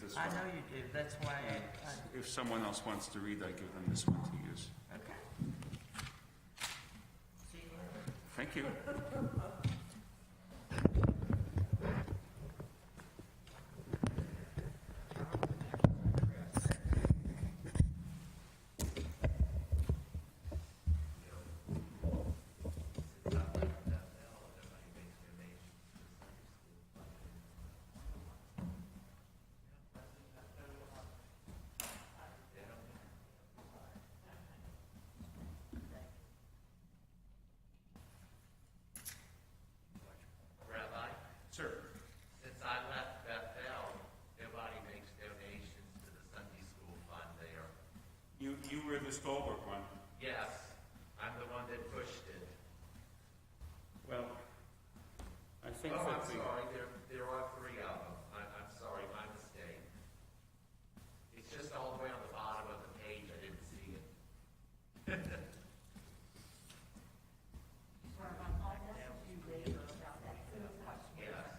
this I one. know you do, that's why If someone else wants to read, I give them this one to use. okay. See you later. Thank you. Rabbi, Sir, since I left Bethel, nobody makes donations to the Sunday school fund there. you were the stalwart one. Yes, I'm the one that pushed it. Well, I think Oh, I'm that sorry, there are three of them. I'm sorry, my mistake. It's just all the way on the bottom of the page, I didn't see it. Yes.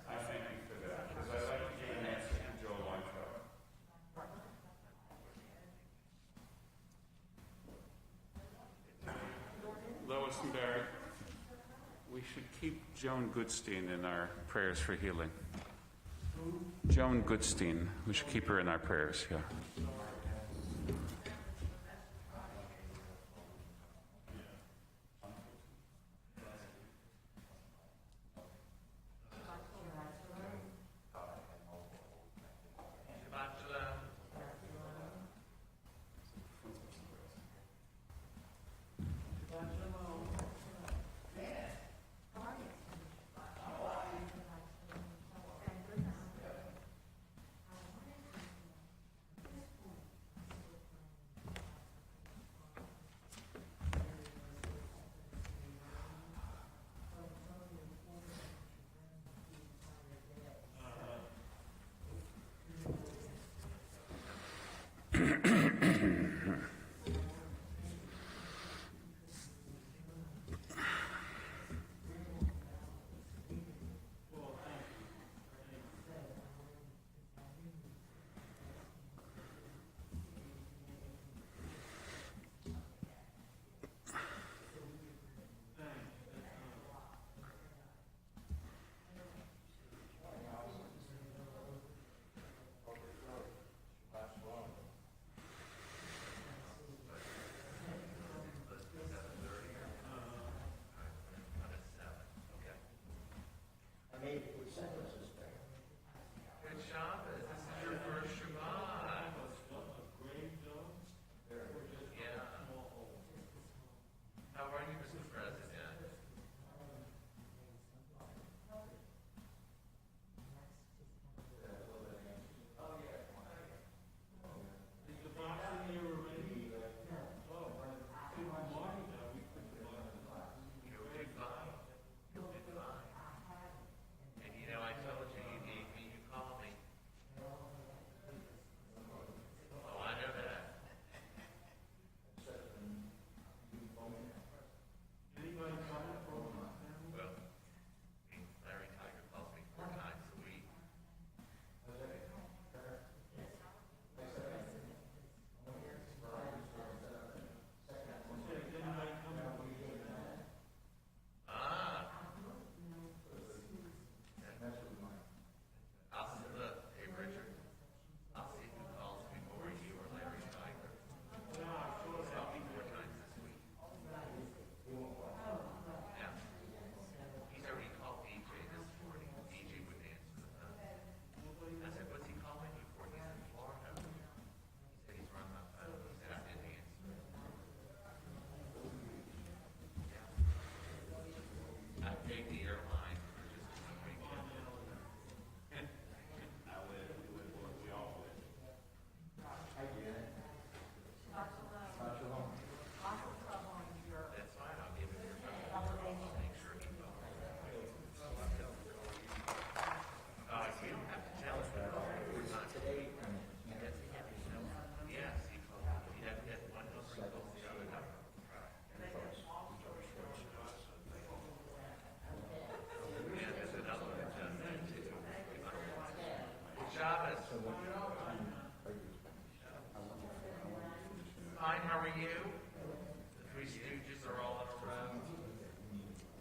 I thank you for that, because I like to give an answer to Joe Weintraub. Lois and Barry, we should keep Joan Goodstein in our prayers for healing. Joan Goodstein, we should keep her in our prayers, yeah. Shabbat shalom.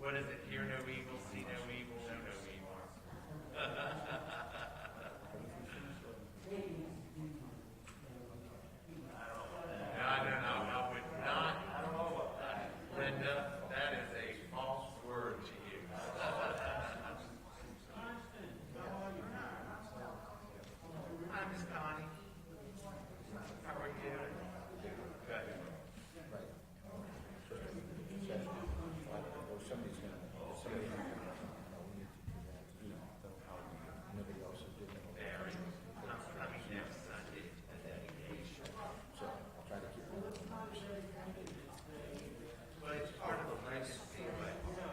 What is it? Hear no evil, see no evil, know no evil. No, would not. Linda, that is a false word to you. Hi, Miss Connie. How are you? Good. Very. I'm coming next Sunday to the dedication. But it's part of the legacy, but yeah.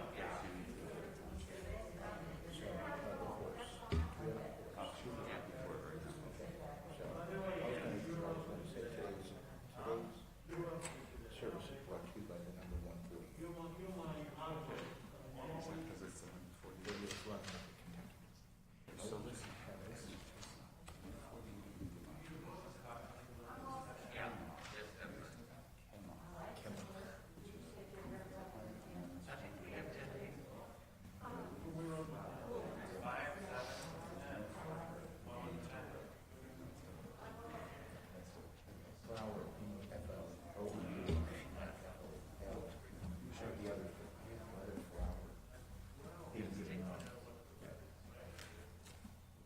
Yeah, yes, definitely. I think we have 10 people. 5, 7,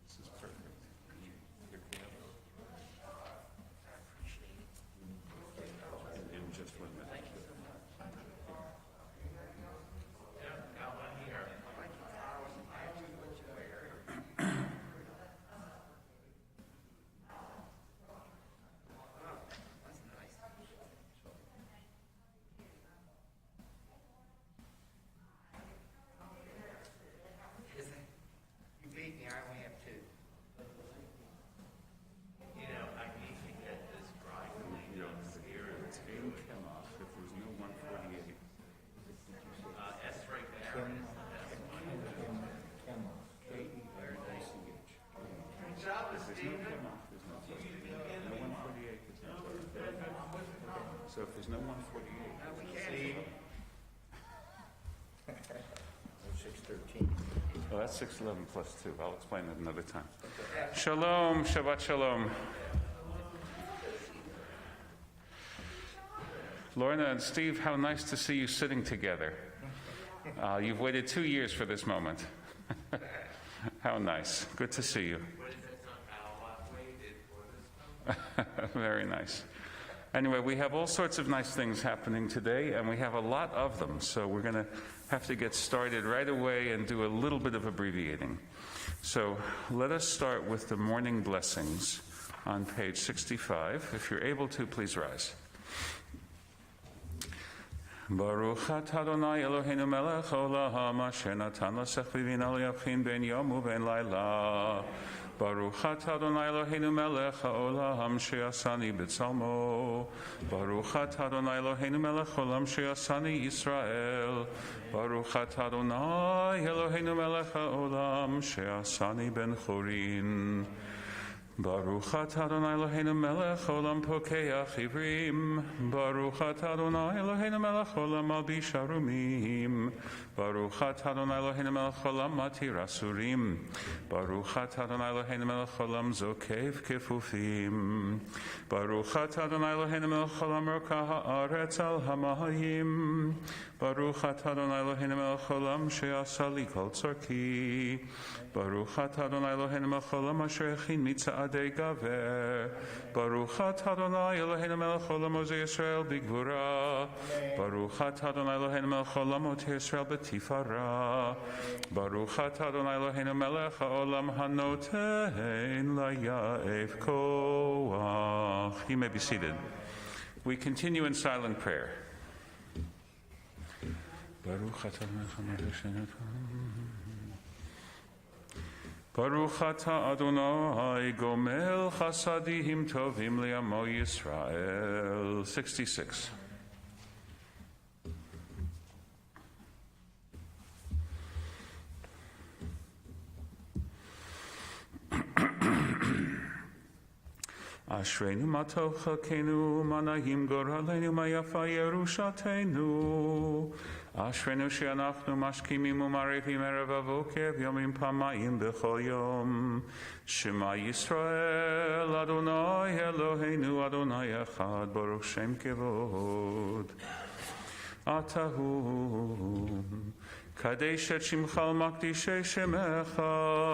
This is perfect. In just 1 minute. yeah, got one here. You beat me, I only have 2. You know, I need to get this dry cleaned up here. It's in Chemoff if there's no 148. S. Ray Barron is the best one. Good job, There's no Stephen. Chemoff, there's no 148. There's no So if there's no 148, Steve. 6:13. well, that's 611 plus 2. I'll explain it another time. Shalom, Shabbat Shalom. Lorna and Steve, how nice to see you sitting together. You've waited 2 years for this moment. How nice. Good to see you. What is that song? How I waited for this moment. Very nice. Anyway, we have all sorts of nice things happening today, and we have a lot of them, so we're going to have to get started right away and do a little bit of abbreviating. So let us start with the morning blessings on page 65. If you're able to, please rise. Baruch atah Adonai Eloheinu melech haolam asher natan lasech v'bina liyavchin ben yom uben laila. Baruch atah Adonai Eloheinu melech haolam she'asani b'tzalmo. Baruch atah Adonai Eloheinu melech haolam she'asani Yisrael. Baruch atah Adonai Eloheinu melech haolam she'asani ben chorin. Baruch atah Adonai Eloheinu melech haolam pokeach ivrim. Baruch atah Adonai Eloheinu melech haolam malbish harumim. Baruch atah Adonai Eloheinu melech haolam matir asurim. Baruch atah Adonai Eloheinu melech haolam zokev kefufim. Baruch atah Adonai Eloheinu melech haolam roka haaretz al hamayim. Baruch atah Adonai Eloheinu melech haolam she'asa li kol tzorki. Baruch atah Adonai Eloheinu melech haolam asher echin mitzadei gaver. Baruch atah Adonai Eloheinu melech haolam ozei Yisrael bigvura. Baruch atah Adonai Eloheinu melech haolam oti Yisrael betifara. Baruch atah Adonai Eloheinu melech haolam hanotein layaev koach. You may be seated. We continue in silent prayer. Baruch atah Baruch atah Adonai gomel chasadim tovim li'amo Yisrael. 66. Ashreinu matov chalkenu manahim goralenu mayafa Yerushatenu. אשרינו שאנחנו משכימים ומערבים ערב הבוקר ויומים פעמיים בכל יום. שמע ישראל, אדוני אלוהינו, אדוני אחד, ברוך שם כבוד. אתה הוא, קדש את שמך ומקדישי שמך,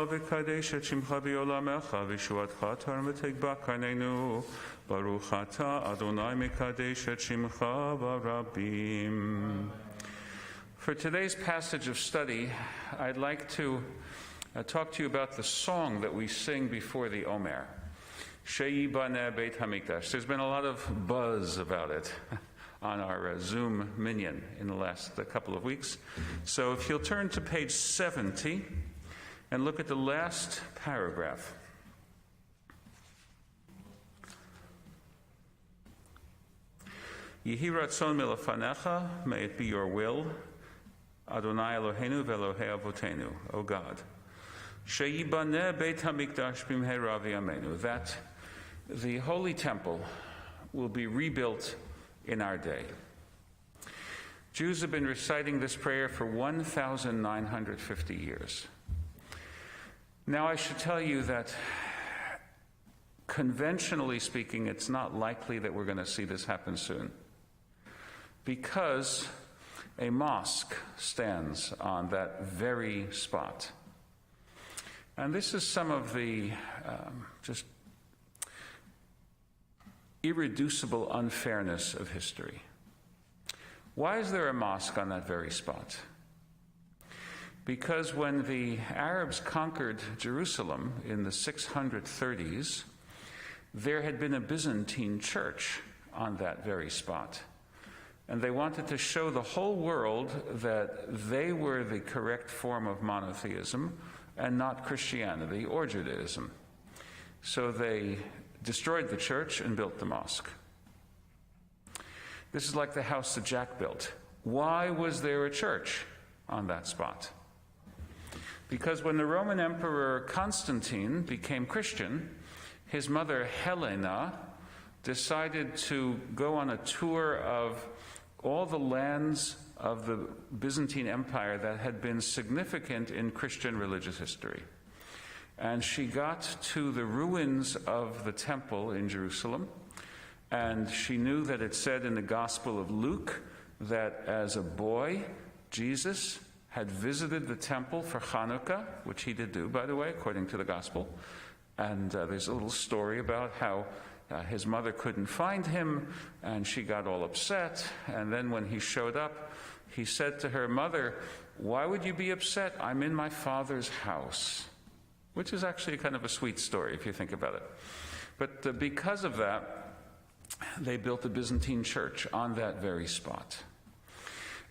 וקדש את שמך בעולמך, וישועתך תרם ותגבה קרננו. ברוך אתה, אדוני מקדש את שמך ברבים. For today's passage of study, I'd like to talk to you about the song that we sing before the Omer. Sheyibaneh Beit HaMikdash. There's been a lot of buzz about it on our Zoom minion in the last couple of weeks. So if you'll turn to page 70 and look at the last paragraph. Yehi ratzon milefanecha, may it be your will, Adonai Eloheinu ve'Elohei Avotenu, O God. Sheyibaneh Beit HaMikdash b'mheira v'yameinu, that the Holy Temple will be rebuilt in our day. Jews have been reciting this prayer for 1,950 years. Now, I should tell you that conventionally speaking, it's not likely that we're going to see this happen soon, because a mosque stands on that very spot. And this is some of the just irreducible unfairness of history. Why is there a mosque on that very spot? Because when the Arabs conquered Jerusalem in the 630s, there had been a Byzantine church on that very spot. And they wanted to show the whole world that they were the correct form of monotheism and not Christianity or Judaism. So they destroyed the church and built the mosque. This is like the house that Jack built. Why was there a church on that spot? Because when the Roman Emperor Constantine became Christian, his mother Helena decided to go on a tour of all the lands of the Byzantine Empire that had been significant in Christian religious history. And she got to the ruins of the temple in Jerusalem, and she knew that it said in the Gospel of Luke that as a boy, Jesus had visited the temple for Hanukkah, which he did do, by the way, according to the Gospel. And there's a little story about how his mother couldn't find him, and she got all upset. And then when he showed up, he said to her, "Mother, why would you be upset? I'm in my Father's house." Which is actually kind of a sweet story, if you think about it. But because of that, they built a Byzantine church on that very spot.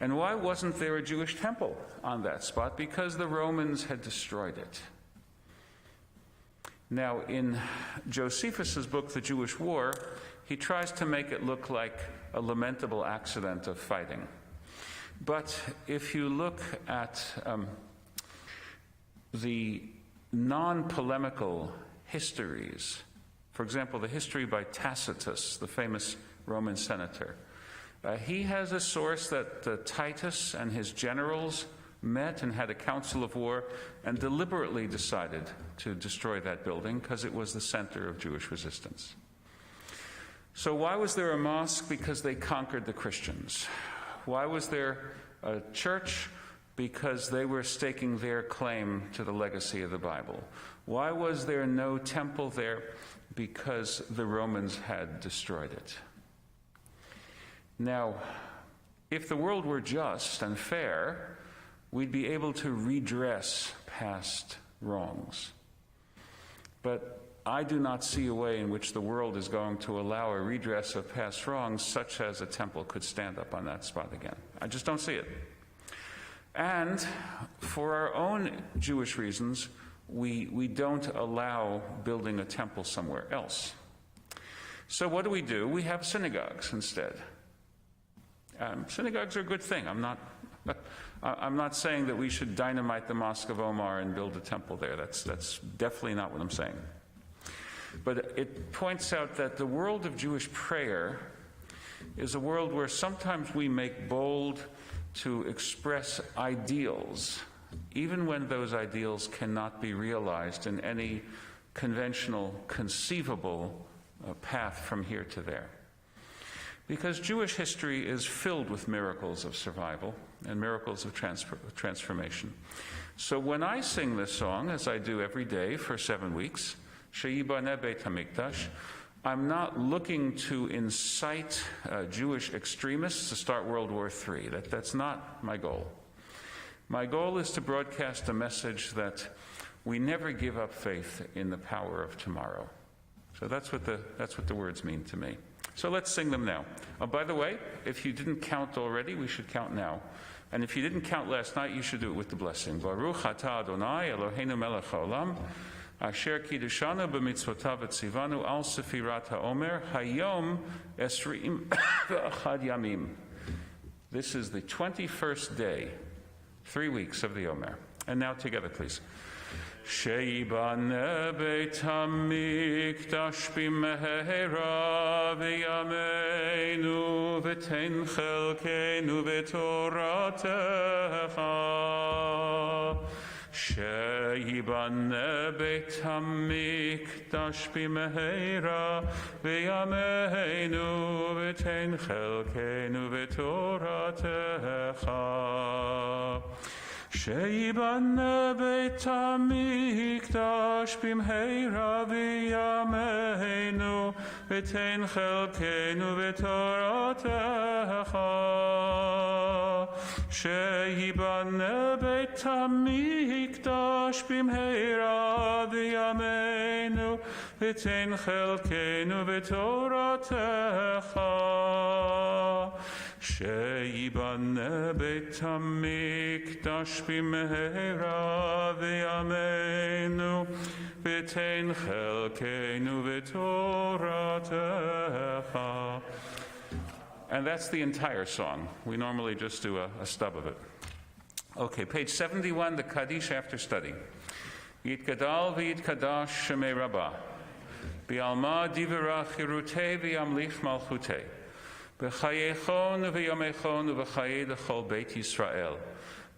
And why wasn't there a Jewish temple on that spot? Because the Romans had destroyed it. Now, in Josephus's book, The Jewish War, he tries to make it look like a lamentable accident of fighting. But if you look at the non-polemical histories, for example, the history by Tacitus, the famous Roman senator, he has a source that Titus and his generals met and had a council of war and deliberately decided to destroy that building because it was the center of Jewish resistance. So why was there a mosque? Because they conquered the Christians. Why was there a church? Because they were staking their claim to the legacy of the Bible. Why was there no temple there? Because the Romans had destroyed it. Now, if the world were just and fair, we'd be able to redress past wrongs. But I do not see a way in which the world is going to allow a redress of past wrongs such as a temple could stand up on that spot again. I just don't see it. And for our own Jewish reasons, we don't allow building a temple somewhere else. So what do? We have synagogues instead. Synagogues are a good thing. I'm not saying that we should dynamite the Mosque of Omar and build a temple there. That's definitely not what I'm saying. But it points out that the world of Jewish prayer is a world where sometimes we make bold to express ideals, even when those ideals cannot be realized in any conventional, conceivable path from here to there. Because Jewish history is filled with miracles of survival and miracles of transformation. So when I sing this song, as I do every day for 7 weeks, Sheyibaneh Beit HaMikdash, I'm not looking to incite Jewish extremists to start World War III. That's not my goal. My goal is to broadcast a message that we never give up faith in the power of tomorrow. So that's what the words mean to me. So let's sing them now. Oh, by the way, if you didn't count already, we should count now. And if you didn't count last night, you should do it with the blessing. Baruch atah Adonai Eloheinu melech haolam, asher kiddushanu b'mitzvotav etzivanu al sefirat haomer, hayom esrim v'achad yamim. This is the 21st day, 3 weeks of the Omer. And now together, please. Sheyibaneh Beit HaMikdash b'mehera v'yameinu v'tein chelkeinu v'toratecha. Sheyibaneh Beit HaMikdash b'mehera v'yameinu v'tein chelkeinu v'toratecha. Sheyibaneh Beit HaMikdash b'mehera v'yameinu v'tein chelkeinu v'toratecha. Sheyibaneh Beit HaMikdash b'mehera v'yameinu v'tein chelkeinu v'toratecha. Sheyibaneh Beit HaMikdash b'mehera v'yameinu v'tein chelkeinu v'toratecha. And that's the entire song. We normally just do a stub of it. Okay, page 71, the Kaddish after study. Yitgadal v'yitkadash Shemei Rabbah. B'alma divera chirutei v'yamlich malchutei. B'chayechon v'yomechon v'chayei l'chol Beit Yisrael.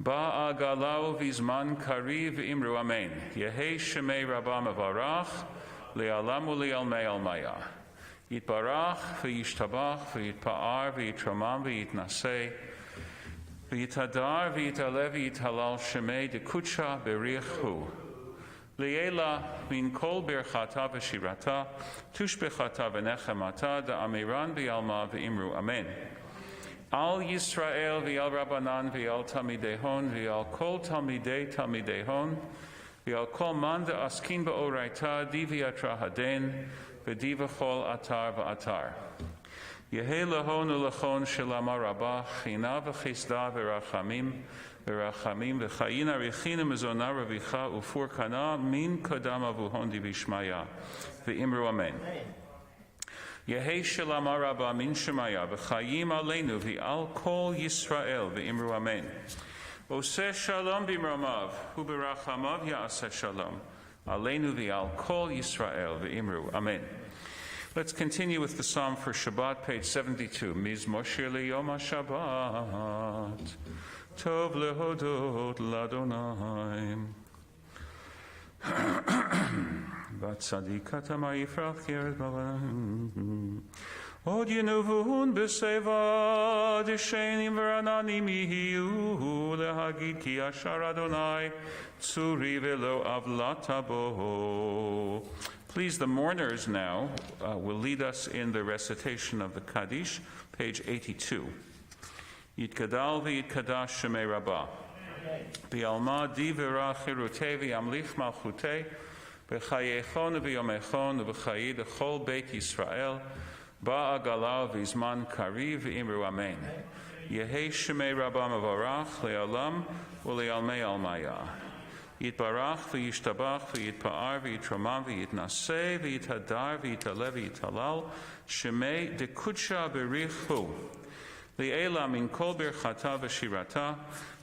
Ba'a galau v'zman kariv v'imru amen. Yehei Shemei Rabbah mevarach le'alam u'le'almei almaya. Yitbarach v'yishtabach v'yitpa'ar v'yitramam v'yitnaseh v'yitadar v'yitalev v'yithalal Shemei dekutsha b'rich hu. Le'ela min kol berchata v'shirata tushbechata v'nechemata da'amiran v'yalma v'imru amen. Al Yisrael v'yal Rabbanan v'yal Talmidehon v'yal kol Talmidehon v'yal kol man da'askin ba'oraita divyatra haden v'divachol atar v'atar. Yehei lahon u'lachon shelama rabah china v'chisda v'rachamim v'chayina rechina mezona ravicha ufur kana min kodam avuhon divishmaya v'imru amen. Yehei shelama rabah min shemaya v'chayim aleinu v'al kol Yisrael v'imru amen. Oseh shalom b'imramav hu b'rachamav ya'aseh shalom aleinu v'al kol Yisrael v'imru amen. Let's continue with the psalm for Shabbat, page 72. Mizmor shir liyom HaShabbat. Tov lehodot l'Adonai. Vatzadik atama yifrach keret b'avanim. Od yenuvun b'seva d'shenim v'rananim yihiyu lehagid ki ashar Adonai tzuri v'lo avlata bo. Please, the mourners now will lead us in the recitation of the Kaddish, page 82. Yitgadal v'yitkadash Shemei Rabbah. B'alma divera chirutei v'yamlich malchutei b'chayechon v'yomechon v'chayid l'chol Beit Yisrael ba'a galau v'zman kariv v'imru amen. Yehei Shemei Rabbah mevarach le'alam u'le'almei almaya. Yitbarach v'yishtabach v'yitpa'ar v'yitramam v'yitnaseh v'yitadar v'yitalev v'yitalal Shemei dekutsha b'rich hu. Le'ela min kol berchata v'shirata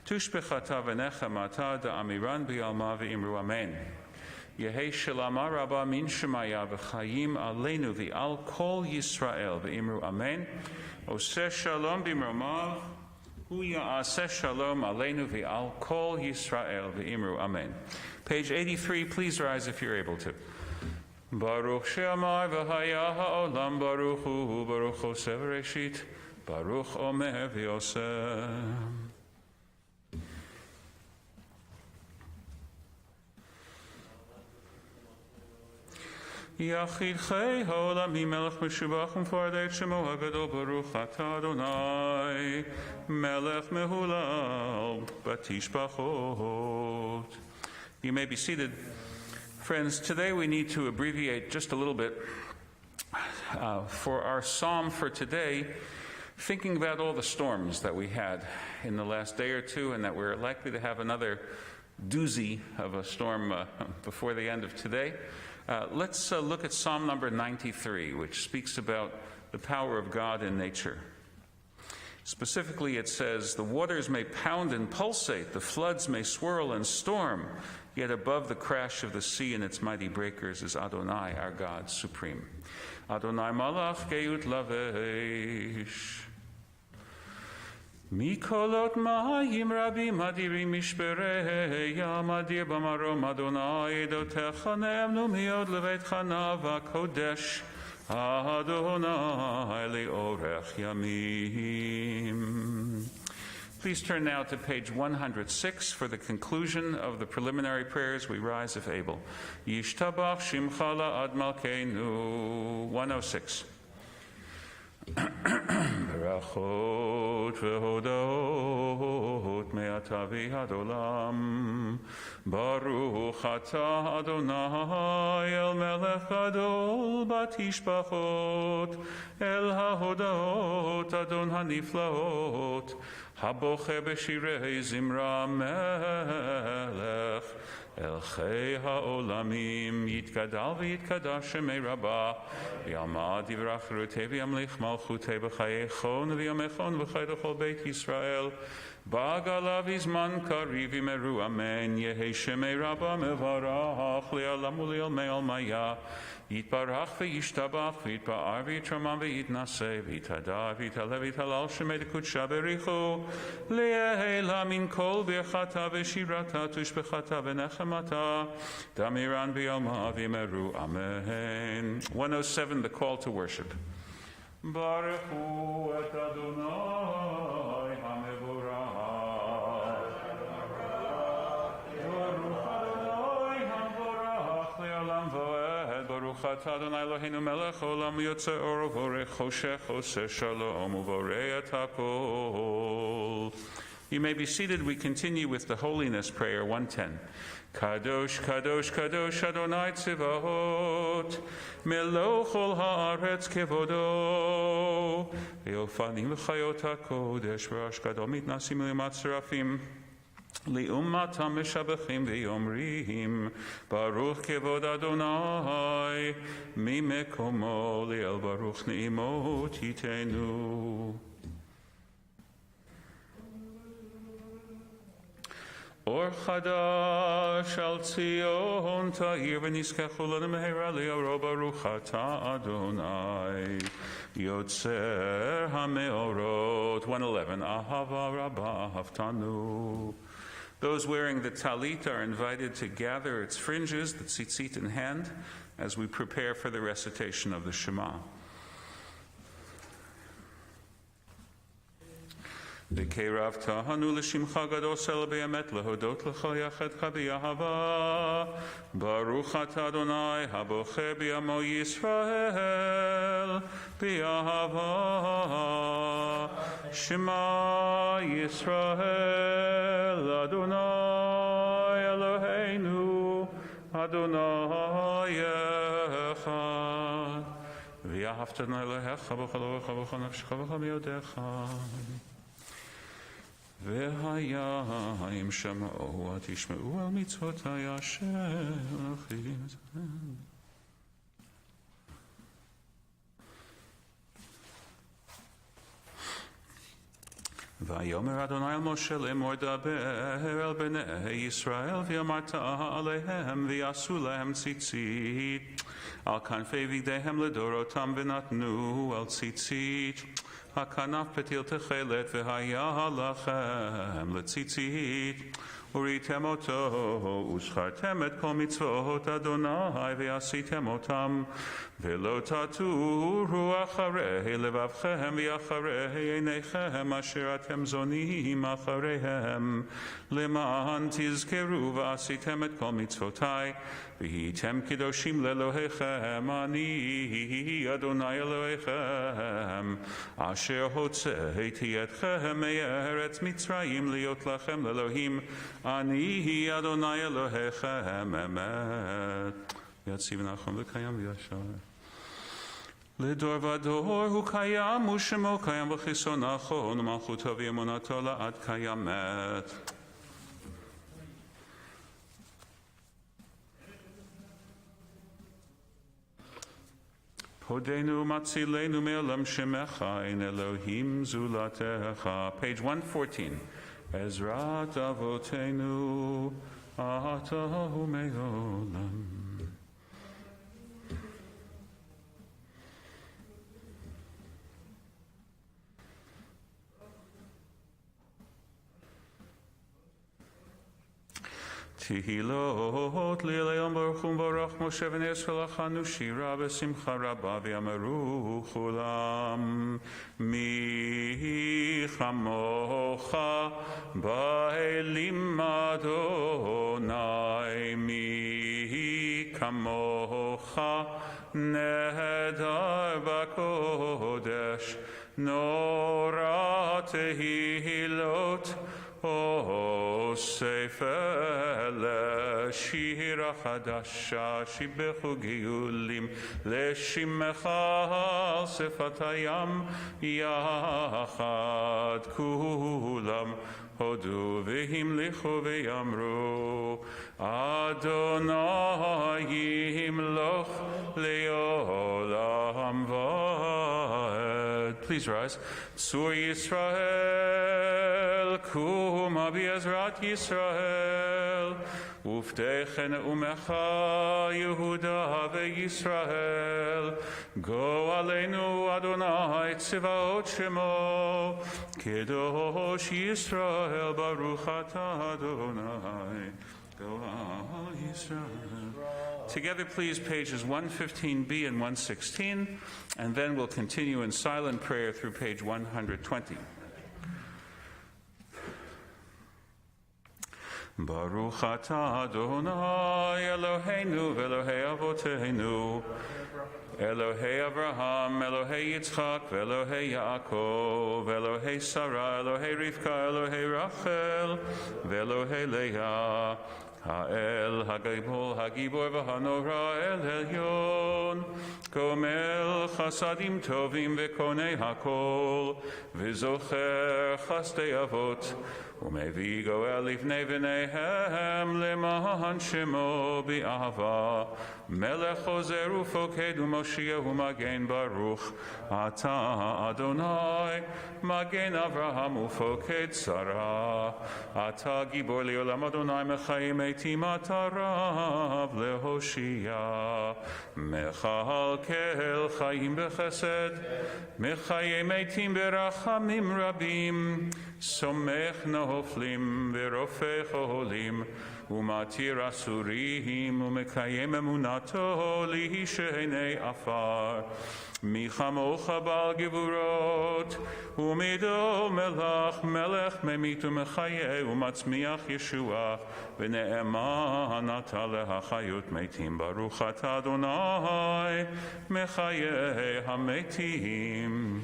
tushbechata v'nechemata da'amiran b'yalma v'imru amen. Yehei shelama rabba min shemaya v'chayim aleinu v'al kol Yisrael v'imru amen. Oseh shalom b'imramav hu b'rachamav ya'aseh shalom aleinu v'al kol Yisrael v'imru amen. Yehei shelama rabba min shemaya v'chayim aleinu v'al kol Yisrael v'imru amen. Oseh shalom b'imramav hu b'rachamav ya'aseh shalom aleinu v'al kol Yisrael v'imru amen. Hu ya'aseh shalom aleinu v'al kol Yisrael v'imru amen. Page 83, please rise if you're able to. Baruch she'amar v'haya ha'olam baruch hu baruch hoseh v'reshit baruch omer v'yoseh. Yachid chei ha'olamim melech meshubach u'mfardei et shemo ha'gadol baruch atah Adonai melech mehulal batishbachot. You may be seated. Friends, today we need to abbreviate just a little bit for our psalm for today, thinking about all the storms that we had in the last day or two and that we're likely to have another doozy of a storm before the end of today. Let's look at Psalm number 93, which speaks about the power of God in nature. Specifically, it says, "The waters may pound and pulsate, the floods may swirl and storm, yet above the crash of the sea and its mighty breakers is Adonai, our God, supreme. Adonai malach geut lavesh. Mikolot ma'ayim rabim adirim mishperei yam adir b'marom Adonai edotecha ne'emnu miod leveitcha nava kodesh Adonai le'orech yamim." Please turn now to page 106 for the conclusion of the preliminary prayers. We rise if able. Yishtabach shimcha la'ad malkeinu. 106. Berachot vehodot me'ata v'ad olam Baruch atah Adonai el melech gadol batishbachot el hahodot Adon haniflaot haboche b'shirei zimra melech El chei ha'olamim yitgadal v'yitkadash shemei rabbah v'yamad yivrach rutei v'yamlich malchutei b'chayechon v'yamechon v'chaydochol beit Yisrael ba'agalav izman kariv imeru amen yehei shemei rabbah mevarach le'alam u'le'olmei olmaya Yitbarach v'yishtabach v'yitba'ar v'yitramam v'yitnaseh v'yitadar v'yitaleh v'yitalal shemei dekudsha berichu le'ehela min kol birchata v'shirata tushbechata v'nechemata damiran v'yoma v'yimeru amen. 107, the call to worship. Baruch hu et Adonai hamevorach. Baruch Adonai hamevorach le'olam v'ed. Baruch atah Adonai Eloheinu melech olam yotzei or uvorech choshech oseh shalom uvorei et hakol. You may be seated. We continue with the Holiness Prayer, 110. Kadosh, Kadosh, Kadosh, Adonai Tzivahot, Melo chol haaretz kevodo, Ve'ofanim v'chayot hakodesh, V'rash gadol mitnasim u'lemat serafim, Li'ummat ha'meshabachim v'yomrihim, Baruch kevod Adonai, Mimekomo li'el baruch ne'imot yitenu. Or chadash al Tzion ta'ir v'niskachu lanu mehera li'oro baruch atah Adonai yotzer ha'meorot. 111. Ahava rabbah haftanu. Those wearing the talit are invited to gather its fringes, the tzitzit in hand, as we prepare for the recitation of the Shema. V'keirav tahanu l'shimcha gadol sel be'emet lehodot l'chol yachedcha b'yahava Baruch atah Adonai haboche b'yamo Yisrael b'yahava Shema Yisrael Adonai Eloheinu Adonai echad V'yahavta Adonai Elohecha b'chol levecha b'chol nafshecha b'chol miyodecha V'hayim shama'u atishma'u al mitzvotai Hashem Elohim. Vayomer Adonai el Moshe lemor daber el bnei Yisrael v'yamarta aleihem v'yasu lehem tzitzit al kanfei vigdehem ledorotam v'natnu al tzitzit הכנף פתיל תכלת והיה לכם לציצית וראיתם אותו ושכרתם את כל מצוות אדוני ועשיתם אותם ולא תטורו אחרי לבבכם ואחרי עיניכם אשר אתם זונים אחריהם למען תזכרו ועשיתם את כל מצוותי והייתם קדושים לאלוהיכם אני אדוני אלוהיכם אשר הוצאתי אתכם מארץ מצרים להיות לכם לאלוהים אני אדוני אלוהיכם אמת ויציב נחום וקיים וישר לדור ודור הוא קיים ושמו קיים וחיסון נכון ומלכותו ואמונתו לעד קיימת הודנו מצילנו מעולם שמך אין אלוהים זולתך page 114 עזרת אבותינו אתה הוא מעולם תהילות לעילם ברוך ומבורך משה בני ישראל לחנו שירה בשמחה רבה ואמרו כולם מי כמוך באלים אדוני מי כמוך נהדר בקודש נורא תהילות אוסף לשיר החדשה שיבחו גאולים לשמך על שפת הים יחד כולם הודו והמליכו ויאמרו אדוני ימלוך לעולם ועד. Please rise. צור ישראל קומה בעזרת ישראל ופתח נאומך יהודה וישראל גואלנו אדוני צבאות שמו קדוש ישראל ברוך אתה אדוני גואל ישראל. Together please pages 115b and 116 and then we'll continue in silent prayer through page 120. Baruch atah Adonai Eloheinu ve'Elohei Avoteinu Elohei Abraham, Elohei Yitzchak, Elohei Yaakov, Elohei Sarah, Elohei Rivka, Elohei Rachel, Elohei Leah האל הגיבור והנורא אל עליון גומל חסדים טובים וקונה הכל וזוכר חסדי אבות ומביא גואל לבני בניהם למען שמו באהבה מלך חוזר ופוקד ומושיע ומגן ברוך אתה אדוני מגן אברהם ופוקד שרה אתה גיבור לעולם אדוני מחיים מתים אתה רב להושיע מכלכל חיים בחסד מחיי מתים ברחמים רבים סומך נופלים ורופא חולים ומתיר אסורים ומקיים אמונתו להישעני עפר מי כמוך בעל גבורות ומידו מלך ממית ומחיה ומצמיח ישועה ונאמן אתה להחיות מתים ברוך אתה אדוני מחיי המתים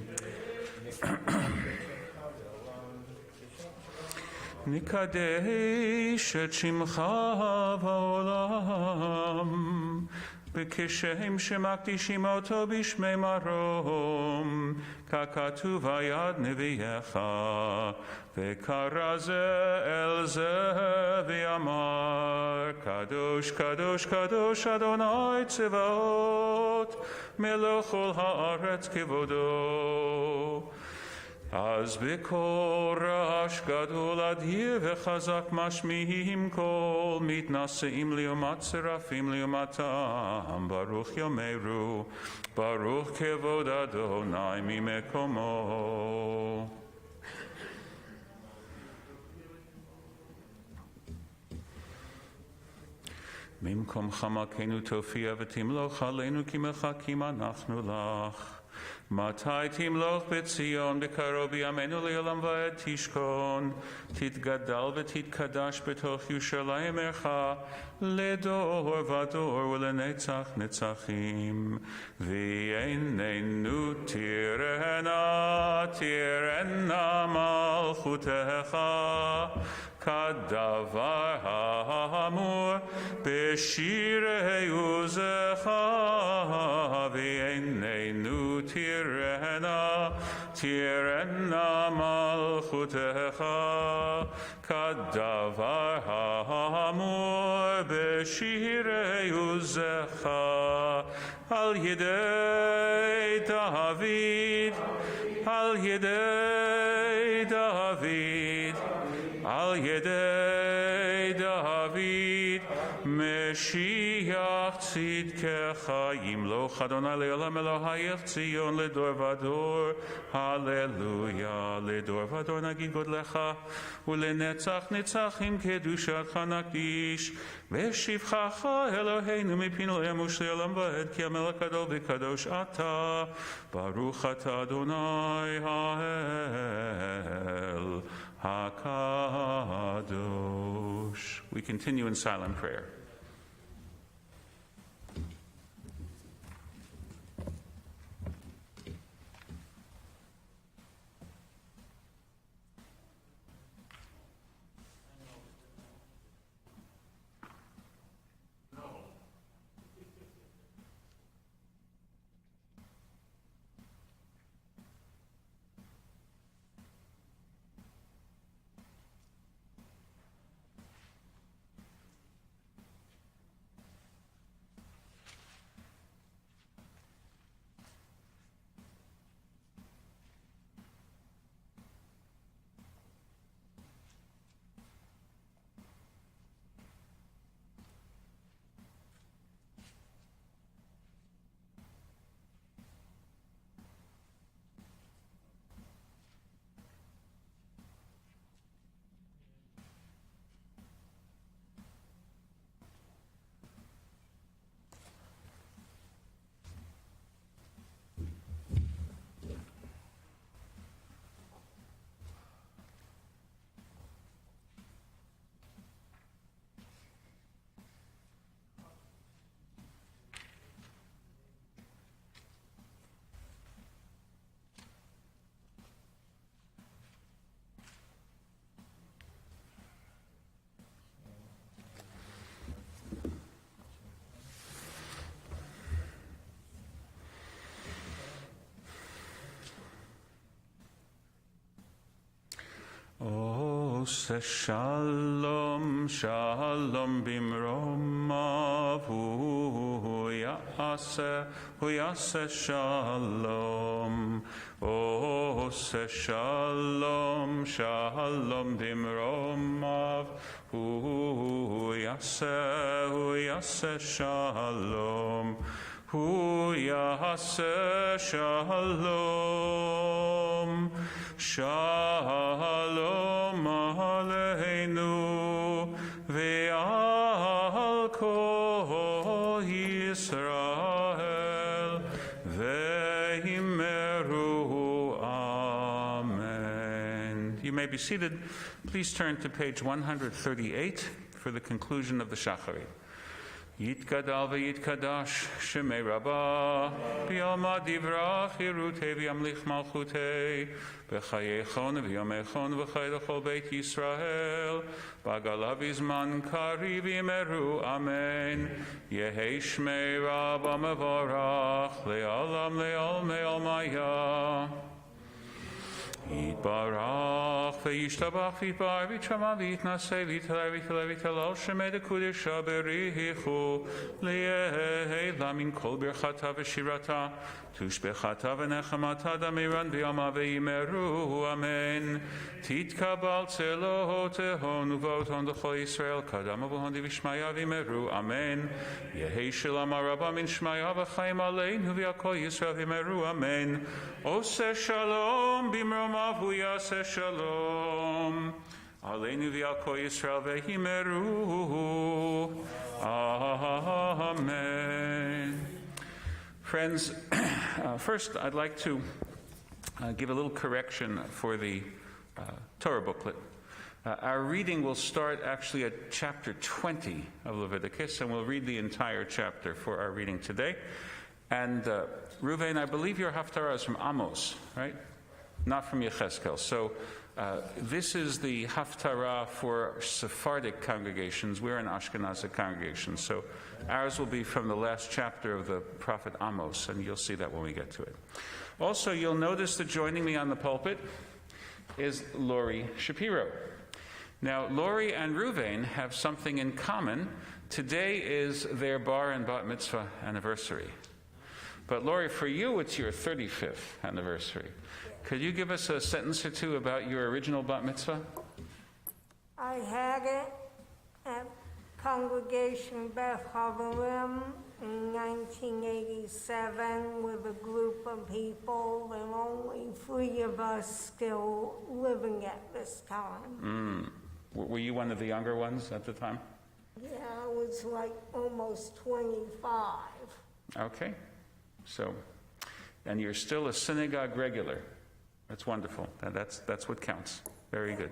נקדש את שמך בעולם בכשהם שמקדישים אותו בשמי מרום ככתוב היד נביאך וקרא זה אל זה ואמר קדוש קדוש קדוש אדוני צבאות מלך כל הארץ כבודו אז בקול רעש גדול אדיר וחזק משמיעים קול, מתנשאים לעומת שרפים לעומתם, ברוך יאמרו, ברוך כבוד אדוני ממקומו. ממקומך מלכנו תופיע ותמלוך עלינו כי מחכים אנחנו לך. מתי תמלוך בציון בקרוב בימינו לעולם ועד תשכון, תתגדל ותתקדש בתוך ירושלים עמך לדור ודור ולנצח נצחים. ועינינו תראנה מלכותך כדבר האמור בשירי עוזך. ועינינו תראנה מלכותך כדבר האמור בשירי עוזך. על ידי דוד, על ידי דוד, על ידי דוד, משיח צדקך ימלוך אדוני לעולם אלוהיך ציון לדור ודור. הללויה. לדור ודור נגיד גודלך ולנצח נצחים קדושתך נקדיש. ושבחך אלוהינו מפינו ימוש לעולם ועד כי המלך גדול וקדוש אתה. ברוך אתה אדוני האל HaKadosh. We continue in silent prayer. Ose shalom, shalom bimromav, hu yase shalom. Ose shalom, shalom bimromav, hu yase shalom. Hu yase shalom. Shalom aleinu ve'al kol Yisrael ve'imeru. Amen. You may be seated. Please turn to page 138 for the conclusion of the Shacharit. Yitgadal v'yitkadash shemei rabbah b'yama divrach yirutei v'yamlich malchutei b'chayechon v'yamechon v'chay l'chol beit Yisrael b'agala v'zman kari v'imeru. Amen. Yehei shmei rabbah mevorach le'olam le'ol me'ol maya. יתברך וישתבח ויתבר ויתשמע ויתנשא ויתהלל ויתהלל ויתהלל שמי דקודשא בריחו ליהי מן כל ברכתה ושירתה תושבחתה ונחמתה דמירן בימה וימרו אמן תתקבל צלותיהון ובאותהון לכל ישראל קדמה בהון דבשמיא וימרו אמן יהי שלום הרבה מן שמיא וחיים עלינו והכל ישראל וימרו אמן עושה שלום במרומיו הוא יעשה שלום עלינו ועל כל ישראל וימרו amen. Friends, first I'd like to give a little correction for the Torah booklet. Our reading will start actually at chapter 20 of Leviticus, and we'll read the entire chapter for our reading today. And Reuven, I believe your Haftarah is from Amos, right? Not from Yechezkel. So this is the Haftarah for Sephardic congregations. We're an Ashkenazi congregation. So ours will be from the last chapter of the prophet Amos, and you'll see that when we get to it. Also, you'll notice that joining me on the pulpit is Lori Shapiro. Now, Lori and Reuven have something in common. Today is their bar and bat mitzvah anniversary. But Lori, for you, it's your 35th anniversary. Could you give us a sentence or two about your original bat mitzvah? I had it at Congregation Beth Havarim in 1987 with a group of people, and only 3 of us still living at this time. Were you one of the younger ones at the time? Yeah, I was like almost 25. Okay. So, and you're still a synagogue regular. That's wonderful. That's what counts. Very good.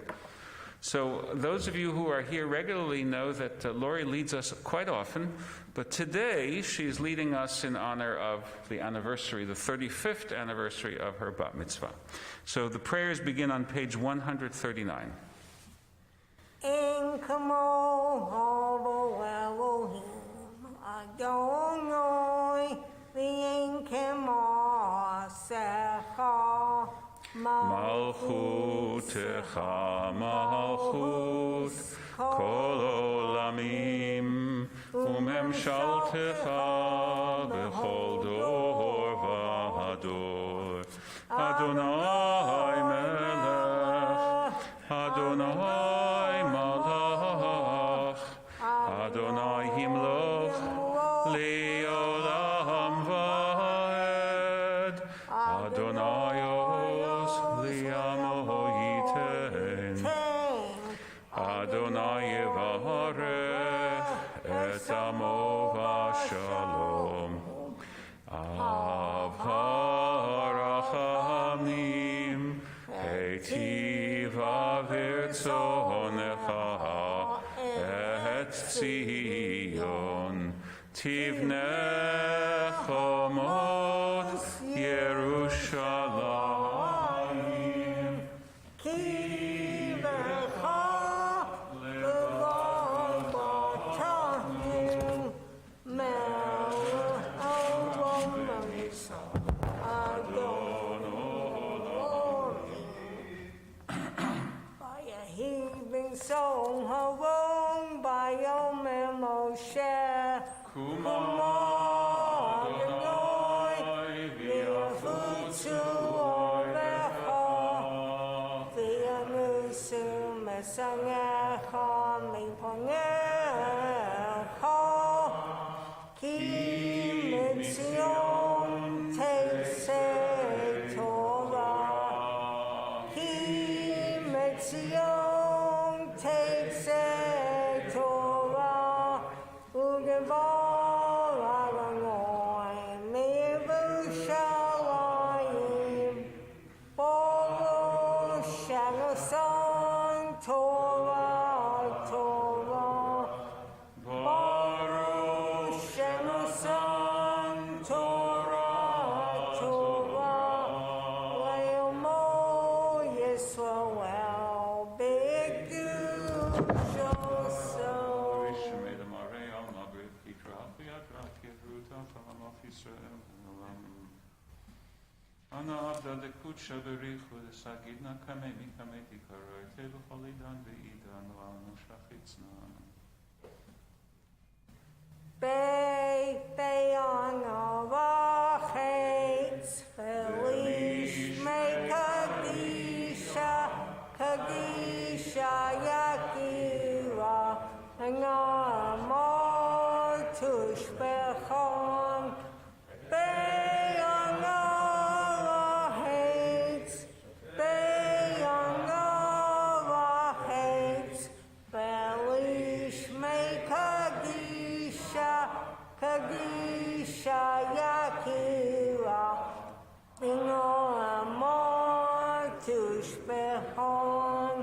So those of you who are here regularly know that Lori leads us quite often, but today she's leading us in honor of the anniversary, the 35th anniversary of her bat mitzvah. So the prayers begin on page 139. En kamo havo Elohim Adonai v'en kamo secha Malchutecha malchut kol olamim umemshaltecha bechol dor v'ador Adonai melech Adonai malach Adonai himloch leolam va'ed Adonai Adonai yevarech et amo v'shalom Av harachamim heitiva v'rtzonecha et Tzion tivneh chomot Yerushalayim Song Haron Bayom Moshe Kuma Adonai V'yafutu Orecha V'yanusu Mesangecha Miponecha Ki Mitzion Teisei Torah Ki Mitzion takes a Torah, Ugevar Aranoi, Mevushalayim, Boro Shanasan, Torah, Torah, Boro Shanasan, Torah, Torah, Leomo Yisrael. Ana abda de kutsha berichu de sagidna kamemi kameti karoi telu holidan veidan lanu shachitzna. Beyana vachets, Felish me Kadisha Yakira, Ngamor Tushbechon, Beyana vachets, Felish me Kadisha Yakira, Amor Tushbehon,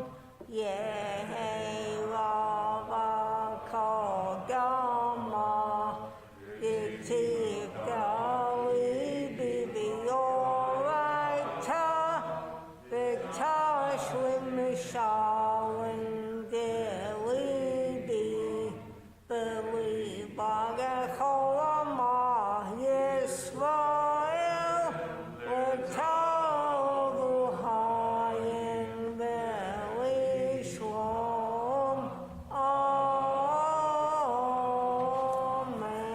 Yehelava Kogama, Yitikali Bibioraita, Victash Wimishawin Delibi, Belibaga Kolama, Yisrael, V'tavu Hayin V'lishlam, Amen.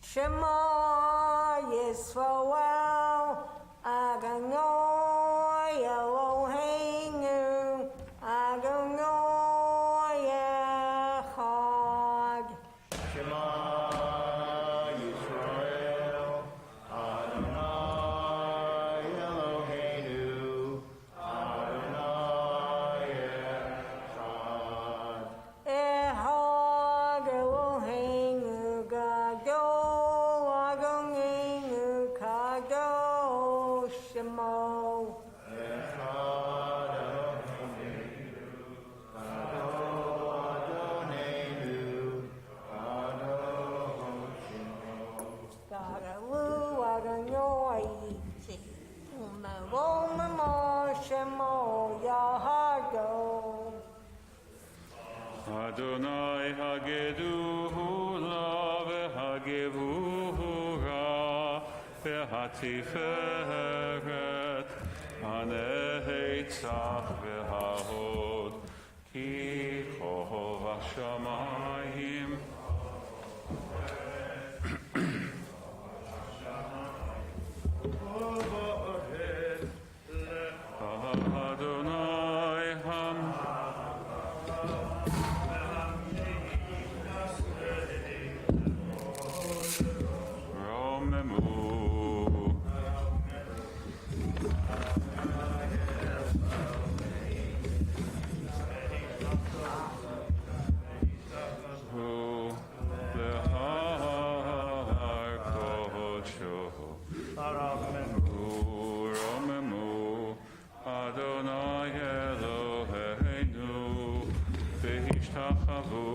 Shema Yisrael, Adonai Eloheinu, Adonai Echad. Shema Yisrael, Adonai Eloheinu, Adonai Echad. Echad Eloheinu Gadol, Adonai Kadosh Shemo. Echad Eloheinu, Gadol Adonenu, Kadosh Gadalu Adonai Yitzi, Umerom Shemo Yahado. Adonai hageduhu la v'hagevuhu ra v'hatiferet haneitzach v'hahod ki chov hashamayim Adonai ham Romemu Hu lehar kocho Hu Romemu Adonai Eloheinu V'hishtachavu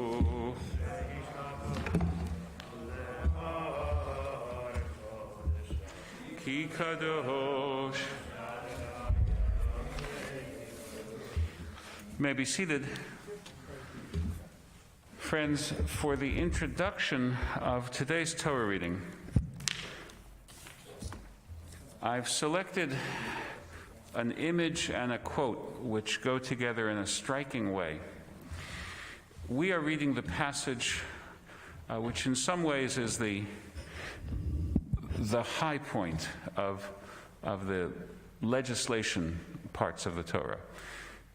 Ki kadosh. May be seated. Friends, for the introduction of today's Torah reading, I've selected an image and a quote which go together in a striking way. We are reading the passage which in some ways is the high point of the legislation parts of the Torah.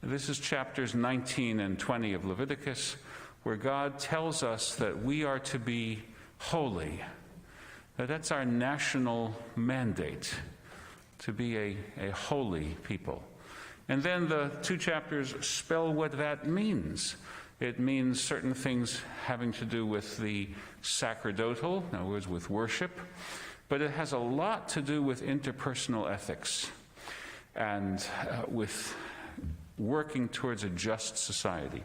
This is chapters 19 and 20 of Leviticus, where God tells us that we are to be holy. That's our national mandate, to be a holy people. And then the two chapters spell what that means. It means certain things having to do with the sacerdotal, in other words, with worship, but it has a lot to do with interpersonal ethics and with working towards a just society.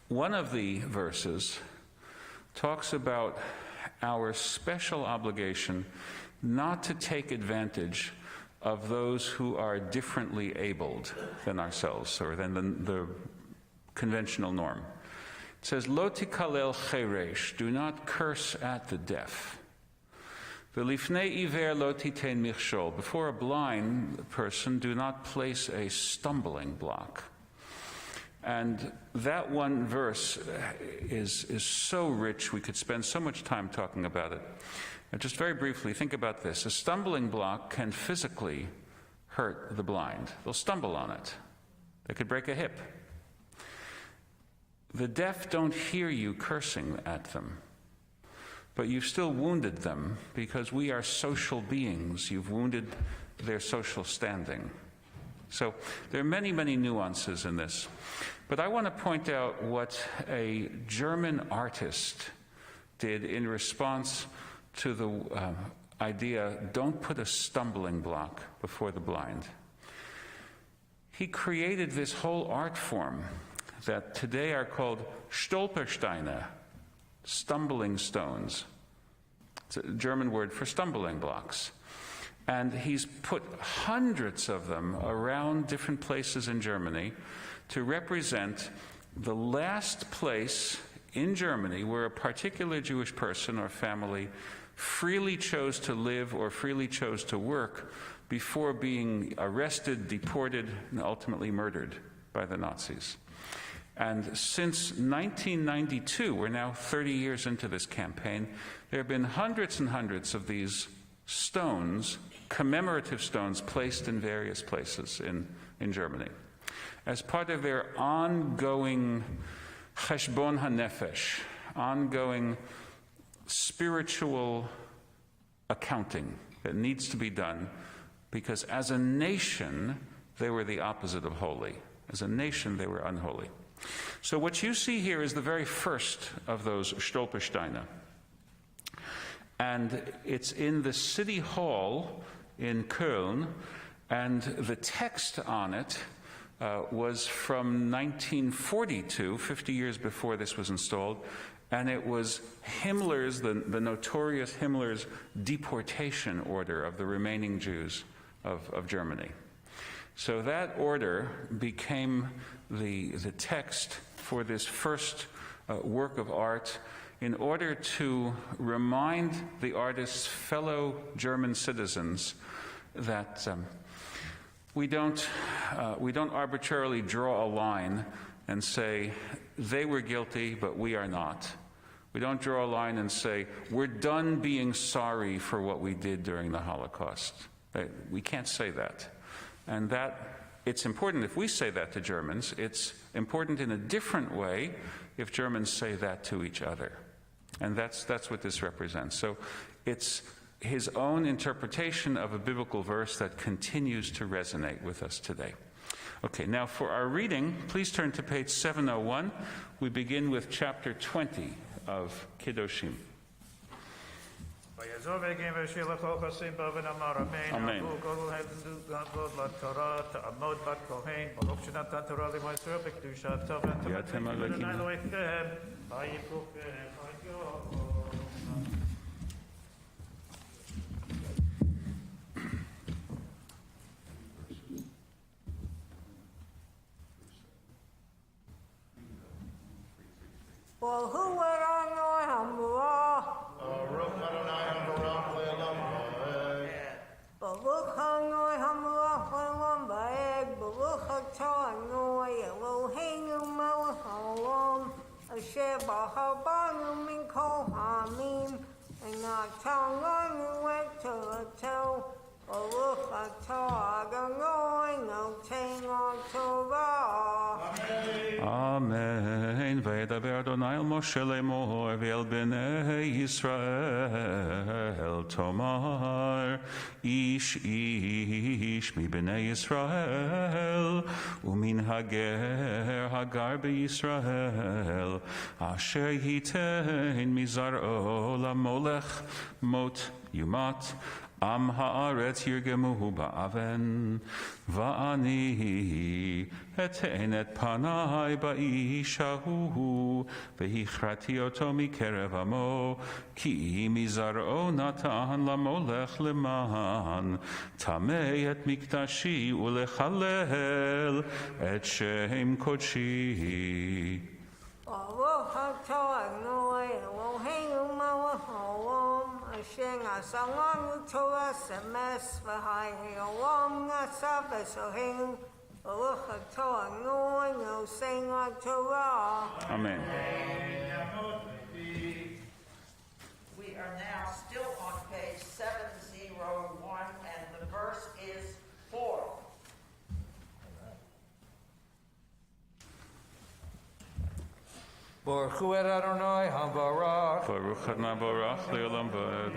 One of the verses talks about our special obligation not to take advantage of those who are differently abled than ourselves, or than the conventional norm. It says, Lo tikalel cheresh, do not curse at the deaf. V'lifnei iver lo titein michshol, before a blind person, do not place a stumbling block. And that one verse is so rich, we could spend so much time talking about it. And just very briefly, think about this. A stumbling block can physically hurt the blind. They'll stumble on it. They could break a hip. The deaf don't hear you cursing at them, but you've still wounded them because we are social beings. You've wounded their social standing. So there are many, many nuances in this. But I want to point out what a German artist did in response to the idea, don't put a stumbling block before the blind. He created this whole art form that today are called Stolpersteine, stumbling stones. It's a German word for stumbling blocks. And he's put hundreds of them around different places in Germany to represent the last place in Germany where a particular Jewish person or family freely chose to live or freely chose to work before being arrested, deported, and ultimately murdered by the Nazis. And since 1992, we're now 30 years into this campaign, there have been hundreds and hundreds of these stones, commemorative stones, placed in various places in Germany as part of their ongoing cheshbon hanefesh, ongoing spiritual accounting that needs to be done, because as a nation, they were the opposite of holy. As a nation, they were unholy. So what you see here is the very first of those Stolpersteine. And it's in the City Hall in Köln, and the text on it was from 1942, 50 years before this was installed, and it was Himmler's, the notorious Himmler's deportation order of the remaining Jews of Germany. So that order became the text for this first work of art in order to remind the artist's fellow German citizens that we don't arbitrarily draw a line and say, they were guilty, but we are not. We don't draw a line and say, we're done being sorry for what we did during the Holocaust. We can't say that. And that, it's important if we say that to Germans. It's important in a different way if Germans say that to each other. And that's what this represents. So it's his own interpretation of a biblical verse that continues to resonate with us today. Okay, now for our reading, please turn to page 701. We begin with chapter 20 of Kiddushim. Amen. Well, who would I know him, Baruch Hanoi Hamrach Lambaeg, Baruch Atah Hanoi Eloheinu Melech Haolam, Asher B'Habanu Min Kol Hamim, Enatah Lanu Et Torato, Baruch Atah Adonai Noten HaTorah. Amen. V'yedaber Adonai el Moshe lemor ve'el bnei Yisrael tomar ish mi bnei Yisrael umin hagar b'Yisrael asher yitein mizar'o lamolech mot yumat עם הארץ ירגמו באבן, ואני אתן את פניי באיש ההוא, והכרתי אותו מקרב עמו, כי מזרעו נתן למולך למען, טמא את מקדשי ולחלל את שם קודשי. ברוך אתה אדוני אלוהינו מלך העולם, אשר נשא לנו תורת אמס וחיי עולם נשא בשרנו. ברוך אתה אדוני נושא התורה. Amen. We are now still on page 701, and the verse is 4. Baruch Hu et Adonai HaBarach. Baruch Adonai Barach Le'olam Va'ed.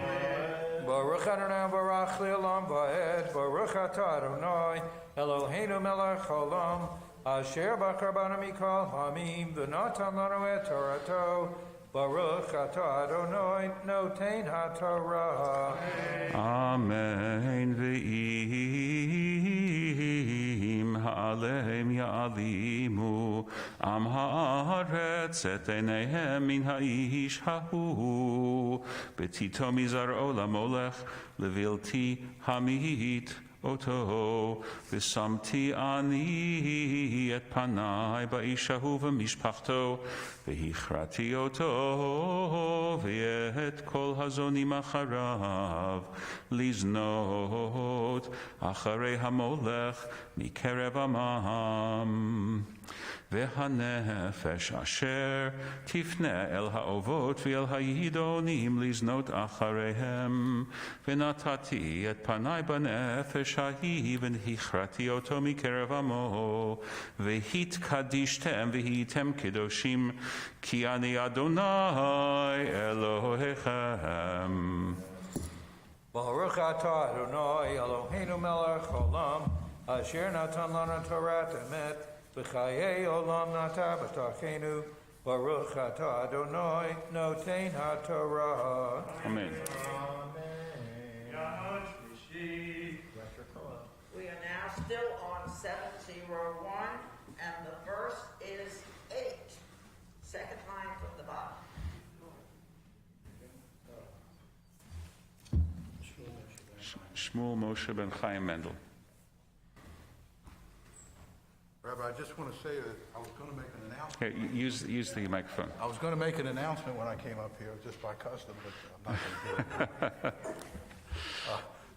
Baruch Adonai Barach Le'olam Va'ed. Baruch Atah Adonai Eloheinu Melech Haolam Asher Bachar Banu Mikol Hamim V'natan Lanu et Torato. Baruch Atah Adonai Noten HaTorah. Amen. Ve'im ha'aleim ya'alimu am ha'aretz et eineihem min ha'ish hahu betito mizar'o lamolech levilti hamit אותו, ושמתי אני את פניי באיש ההוא ומשפחתו, והכרתי אותו, ואת כל הזונים אחריו, לזנות אחרי המולך מקרב עמם. והנפש אשר תפנה אל האובות ואל הידונים לזנות אחריהם, ונתתי את פניי בנפש ההיא והכרתי אותו מקרב עמו, והתקדישתם והייתם קדושים, כי אני אדוני אלוהיכם. Baruch Atah Adonai Eloheinu Melech Haolam Asher Natan Lanu Torat Emet V'chayei Olam Nata B'tachenu. Baruch Atah Adonai Noten HaTorah. Amen. We are now still on 701, and the verse is 8. Second line from the bottom. Shmuel Moshe ben Chaim Mendel. Rabbi, I just want to say that I was going to make an announcement. Here, use the microphone. I was going to make an announcement when I came up here, just by custom, but I'm not going to do it.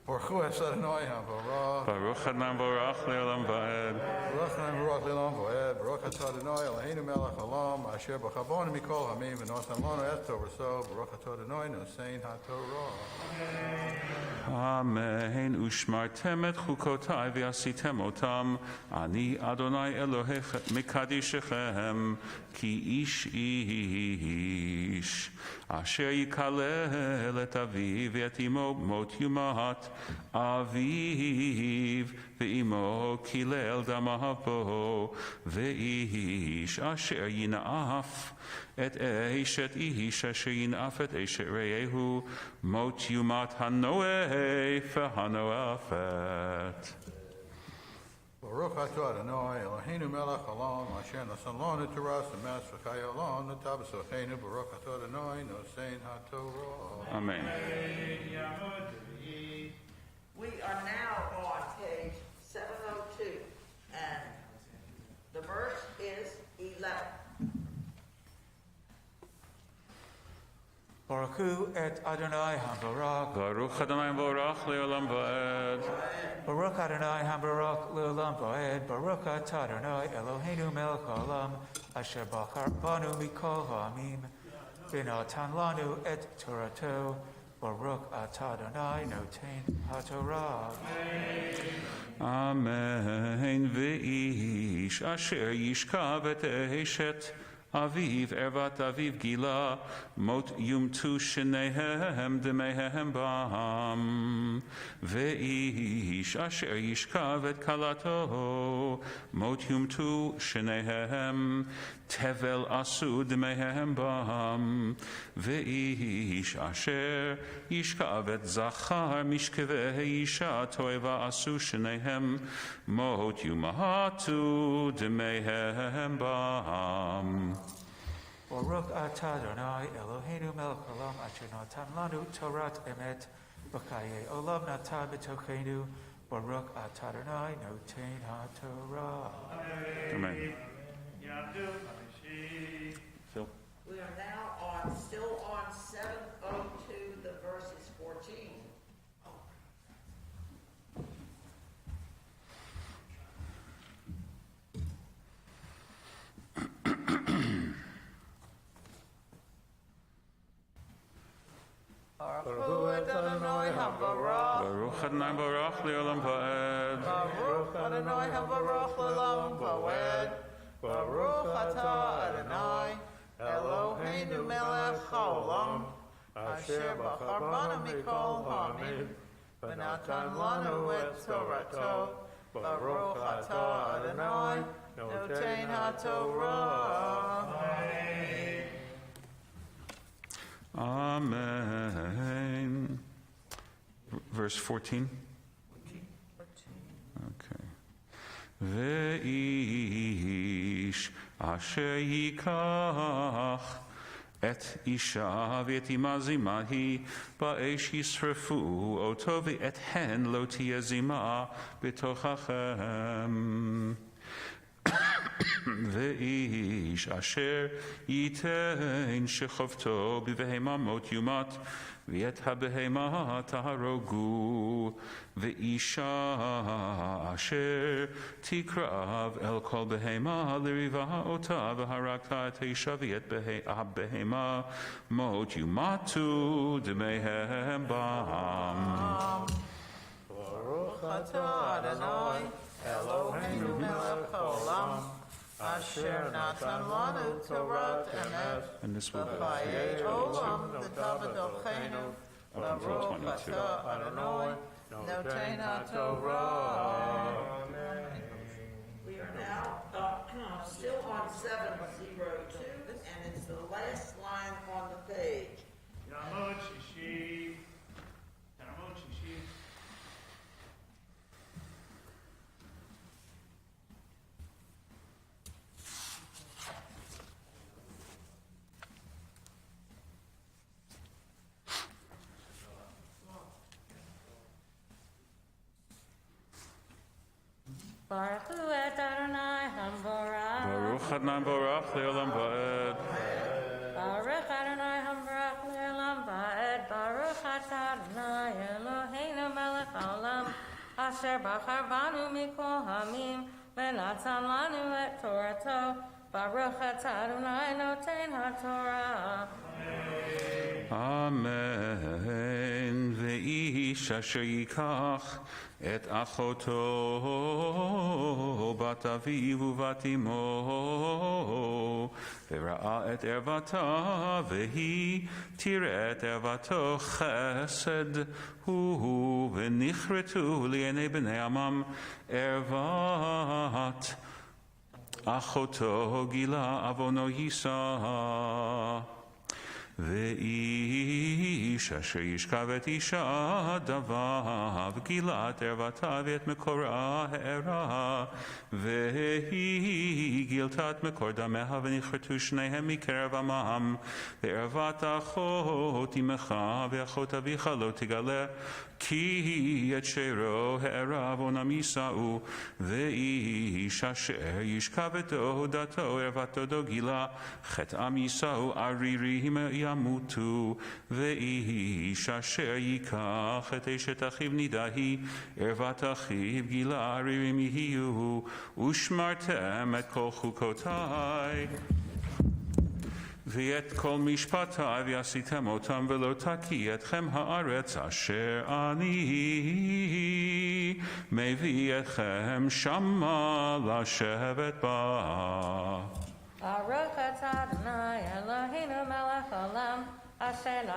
Baruch Hu et Adonai HaBarach. Baruch Adonai Barach Le'olam Va'ed. Baruch Adonai Barach Le'olam Va'ed. Baruch Atah Adonai Eloheinu Melech Haolam Asher Bachar Banu Mikol Hamim V'natan Lanu et Torah. Baruch Atah Adonai Nosein HaTorah. Amen. Ushmartem et chukotai v'asitem otam. Ani Adonai Elohechem mikadishechem ki ish ish. Asher yikalel et aviv et imo mot yumat. Aviv ve'imo kilel damav bo. Ve'ish asher yina'af. Et eshet ish asher yin'af et eshet re'ehu mot yumat hanoeh v'hanoafet. Baruch Atah Adonai Eloheinu Melech Haolam Asher Nasan Lanu Torah Emes V'chayei Olam Nata B'socheinu. Baruch Atah Adonai Nosein HaTorah. Amen. We are now on page 702, and the verse is 11. Baruch Hu et Adonai HaBarach. Baruch Adonai Barach Le'olam Va'ed. Baruch Adonai HaBarach Le'olam Va'ed. Baruch Atah Adonai Eloheinu Melech Haolam Asher Bachar Banu Mikol Hamim V'natan Lanu et Torato. Baruch Atah Adonai Noten HaTorah. Amen. Ve'ish asher yishkav et eshet אביו, ערוות אביו גילה, מות יומתו שניהם דמיהם בם. ואיש אשר ישכב את כלתו, מות יומתו שניהם, תבל עשו דמיהם בם. ואיש אשר ישכב את זכר משכבי אישה, תועבה עשו שניהם, מות יומתו דמיהם בם. Baruch atah Adonai Eloheinu melech haolam asher natan lanu Torat emet b'chayei olam natan b'tochenu. Baruch atah Adonai noten haTorah. Amen. Phil? We are now still on 702, the verses 14. Baruch Adonai HaBarach. Baruch Adonai Barach Le'olam Va'ed. Baruch Adonai HaBarach L'olam Va'ed. Baruch Atah Adonai Eloheinu melech haolam asher bachar banu mikol ha'amim v'natan lanu et Torato. Baruch Atah Adonai noten haTorah. Amen. Verse 14. Okay. Ve'ish asher yikach et isha v'et ima zima hi ba'esh yisrefu oto v'et hen lo tiyeh zima b'tochachem. ואיש אשר ייתן שחובתו בבהמה מות יומת ואת הבהמה תהרגו ואישה אשר תקרב אל כל בהמה לריבה אותה והרגת את האישה ואת הבהמה מות יומתו דמיהם בם. Baruch atah Adonai Eloheinu melech haolam asher natan lanu Torat emet And this will be v'chayei olam v'tavadochenu. Baruch atah Adonai noten haTorah. We are now still on 702, and it's the last line on the page. Yamot Shishi. Yamot Shishi. Baruch Hu et Adonai HaBarach. Baruch Adonai Barach Le'olam Va'ed. Baruch Adonai HaBarach Le'olam Va'ed. Baruch atah Adonai Eloheinu melech haolam asher bachar banu mikol ha'amim v'natan lanu et Torato. Baruch atah Adonai noten haTorah. Amen. ואיש אשר ייקח את אחותו בת אביו ובת אמו וראה את ערוותה והיא תראה את ערוותו חסד הוא ונכרתו לעיני בני עמם ערוות אחותו גילה עוונו יישא ואיש אשר ישכב את אישה דביו גילה את ערוותה ואת מקורה הארה והיא גילתה את מקור דמיה ונכרתו שניהם מקרב עמם וערוות אחות אמך ואחות אביך לא תגלה כי את שירו הארה עוונם יישאו ואיש אשר ישכב את דתו ערוותו דו גילה חטאם יישאו עריריים ימותו ואיש אשר ייקח את אשת אחיו נידה היא ערוות אחיו גילה עריריים יהיו ושמרתם את כל חוקותיי ואת כל משפטיי ועשיתם אותם ולא תקיא אתכם הארץ אשר אני מביא אתכם שמה לשבת בה. Baruch atah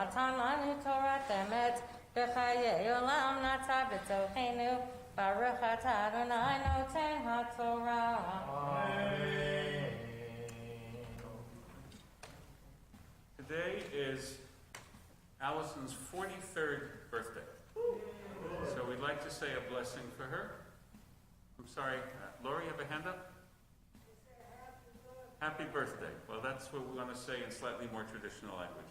natan lanu Torah emet b'chayei olam nata b'tochenu Baruch atah Adonai noten haTorah. Today is Allison's 43rd birthday. So we'd like to say a blessing for her. I'm sorry, Lori, you have a hand up? Happy birthday. Well, that's what we want to say in slightly more traditional language.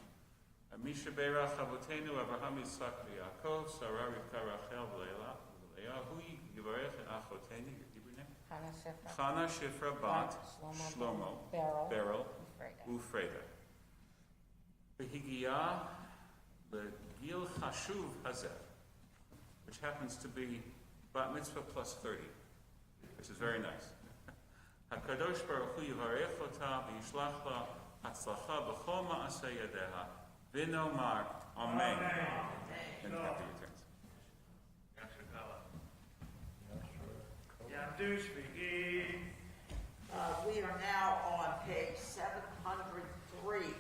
Misha Beirach Avotenu Avraham Yitzchak v'Yaakov Sarah Rivka Rachel v'Leila Hui Yivarech Achotenu, your Hebrew name? Chana Shifra Bat Shlomo Beryl Ufreda. V'Higiyah L'Gil Chashuv Hazeh, which happens to be Bat Mitzvah plus 30, which is very nice. HaKadosh Baruch Hu Yivarech Ota v'Yishlach La Hatzlacha B'chol Ma'aseh Yadeha V'Nomar Amen. And happy returns. We are now on page 703.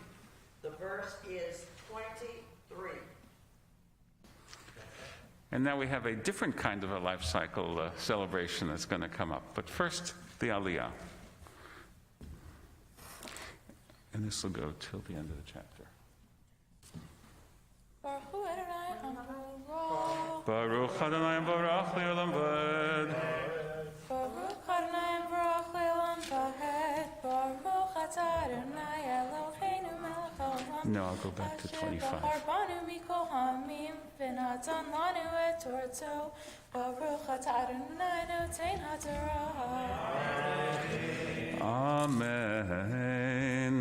The verse is 23. And now we have a different kind of a life cycle celebration that's going to come up. But first, the Aliyah. And this will go till the end of the chapter. Baruch Adonai Barach Le'olam Vad. Baruch Adonai Barach Le'olam Vahed. Baruch Atah Adonai Eloheinu Melech Haolam. No, I'll go back to 25. Banu Mikol Hamim V'natan Lanu Et Torto. Baruch Atah Adonai Noten HaTorah. Amen.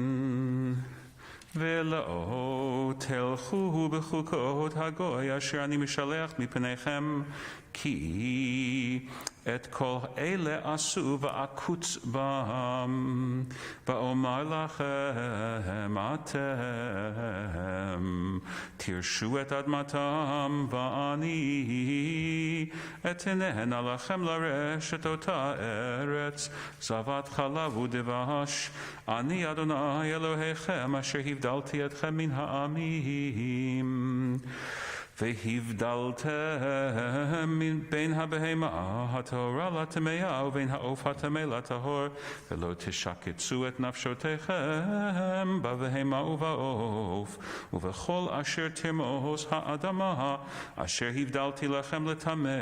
ולא תלכו בחוקות הגוי אשר אני משלח מפניכם כי את כל אלה עשו ועקוץ בם ואומר לכם אתם תרשו את אדמתם ואני אתננה לכם לרשת אותה ארץ זבת חלב ודבש אני אדוני אלוהיכם אשר הבדלתי אתכם מן העמים והבדלתם בין הבהמה הטהורה לטמאה ובין העוף הטמא לטהור ולא תשקצו את נפשותיכם בבהמה ובעוף ובכל אשר תרמוס האדמה אשר הבדלתי לכם לטמא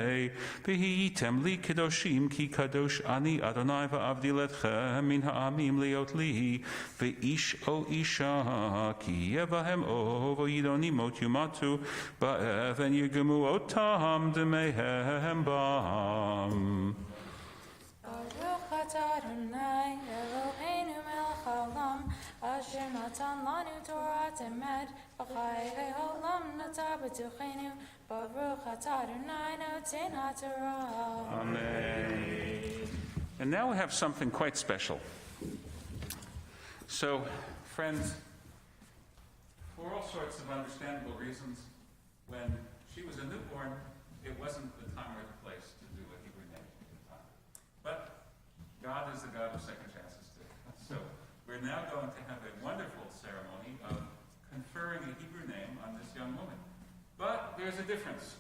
והייתם לי קדושים כי קדוש אני אדוני ואבדיל אתכם מן העמים להיות לי ואיש או אישה כי יהיה בהם אוב או ידוני מות יומתו ואבן ירגמו אותם דמיהם בם. Baruch atah Adonai Eloheinu melech haolam asher natan lanu Torah emet v'chayei olam nata b'tochenu Baruch atah Adonai noten haTorah. Amen. And now we have something quite special. So, friends, for all sorts of understandable reasons, when she was a newborn, it wasn't the time or the place to do a Hebrew name at the time. But God is the God of second chances too. So we're now going to have a wonderful ceremony of conferring a Hebrew name on this young woman. But there's a difference.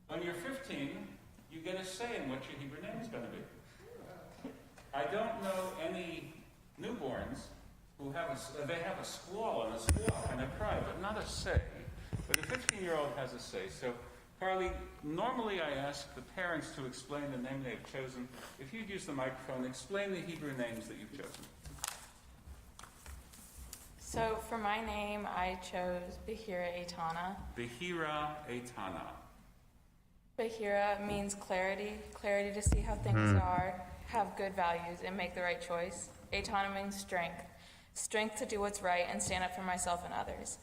When you're 15, you get a say in what your Hebrew name is going to be. I don't know any newborns who have they have a squall and a squawk and a cry, but not a say. But a 15-year-old has a say. So, Carly, normally I ask the parents to explain the name they've chosen. If you'd use the microphone, explain the Hebrew names that you've chosen. So for my name, I chose Behira Eitana. Behira Eitana. Behira means clarity to see how things are, have good values, and make the right choice. Eitana means strength to do what's right and stand up for myself and others.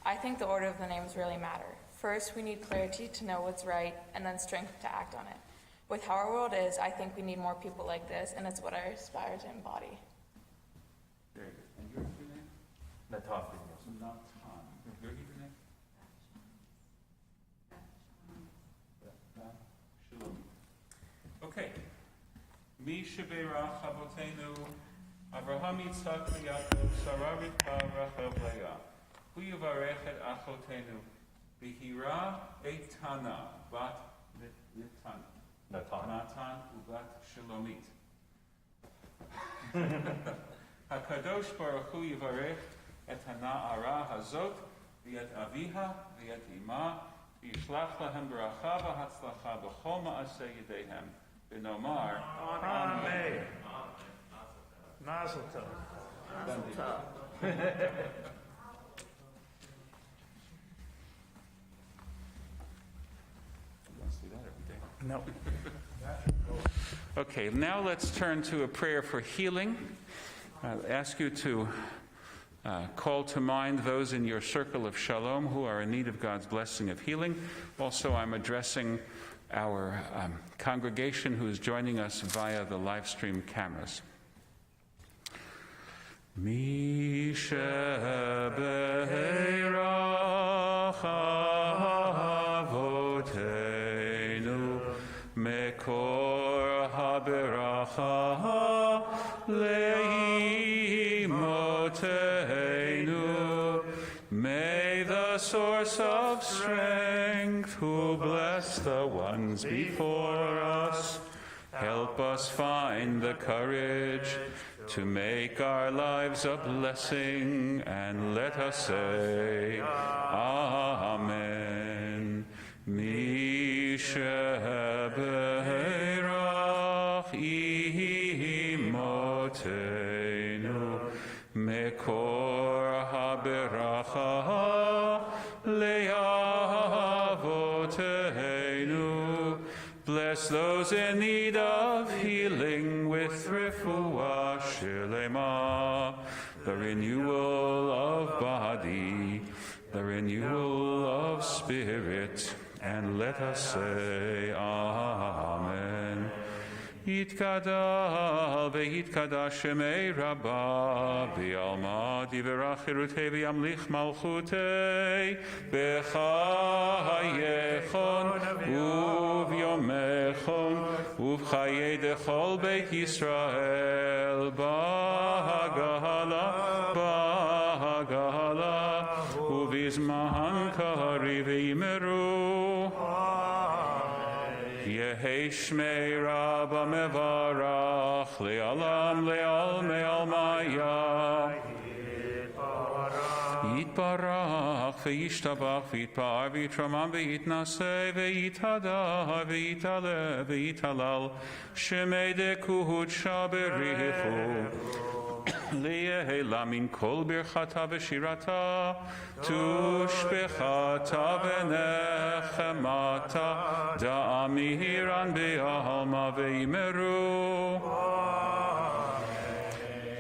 I think the order of the names really matter. First, we need clarity to know what's right, and then strength to act on it. With how our world is, I think we need more people like this, and it's what I aspire to embody. Very good. And your Hebrew name? Natan. Natan. Your Hebrew name? Shalom. Okay. Mi shebeirach avotenu Avraham Yitzchak v'Yaakov Sarah Rivka Rachel Leah hu yivarech et achotenu Bihira Eitana Bat Natan Ubat Shalomit. HaKadosh Baruch Hu Yivarech et Hana'ara Hazot v'et Aviha v'et Ima v'yishlach lahem beracha v'hatzlacha b'chol ma'aseh yedehem v'nomar Amen. Mazel tov. No. Okay, now let's turn to a prayer for healing. I'll ask you to call to mind those in your circle of shalom who are in need of God's blessing of healing. Also, I'm addressing our congregation who is joining us via the live stream cameras. Mekor haberacha leimotenu. May the source of strength, who bless the ones before us, help us find the courage to make our lives a blessing, and let us say, Amen. Misheberach imotenu mekor haberacha leavotenu. Bless those in need of healing with refuah shelema, the renewal of body, the renewal of spirit, and let us say, Amen. Yitkadal ve'yitkadash shemei Rabbah v'yalma divrach chirutei v'yamlich malchutei b'chayechon u'v'yomechon u'v'chayei dechol beit Yisrael b'hagala u'v'izman kari v'imeru Yehei Shmei Rabba Mevarach Le'alam Le'al Me'al Maya Yitbarach Ve'yishtabach Ve'yitpa'ar Ve'yitramam Ve'yitnaseh Ve'yithada Ve'yitale Ve'yitalal Shemei Dekuhut Shaberichu Liyehe Lamin Kol Birchata V'Shirata Tushbechata V'Nechemata Da'amiran Be'alma Ve'imeru.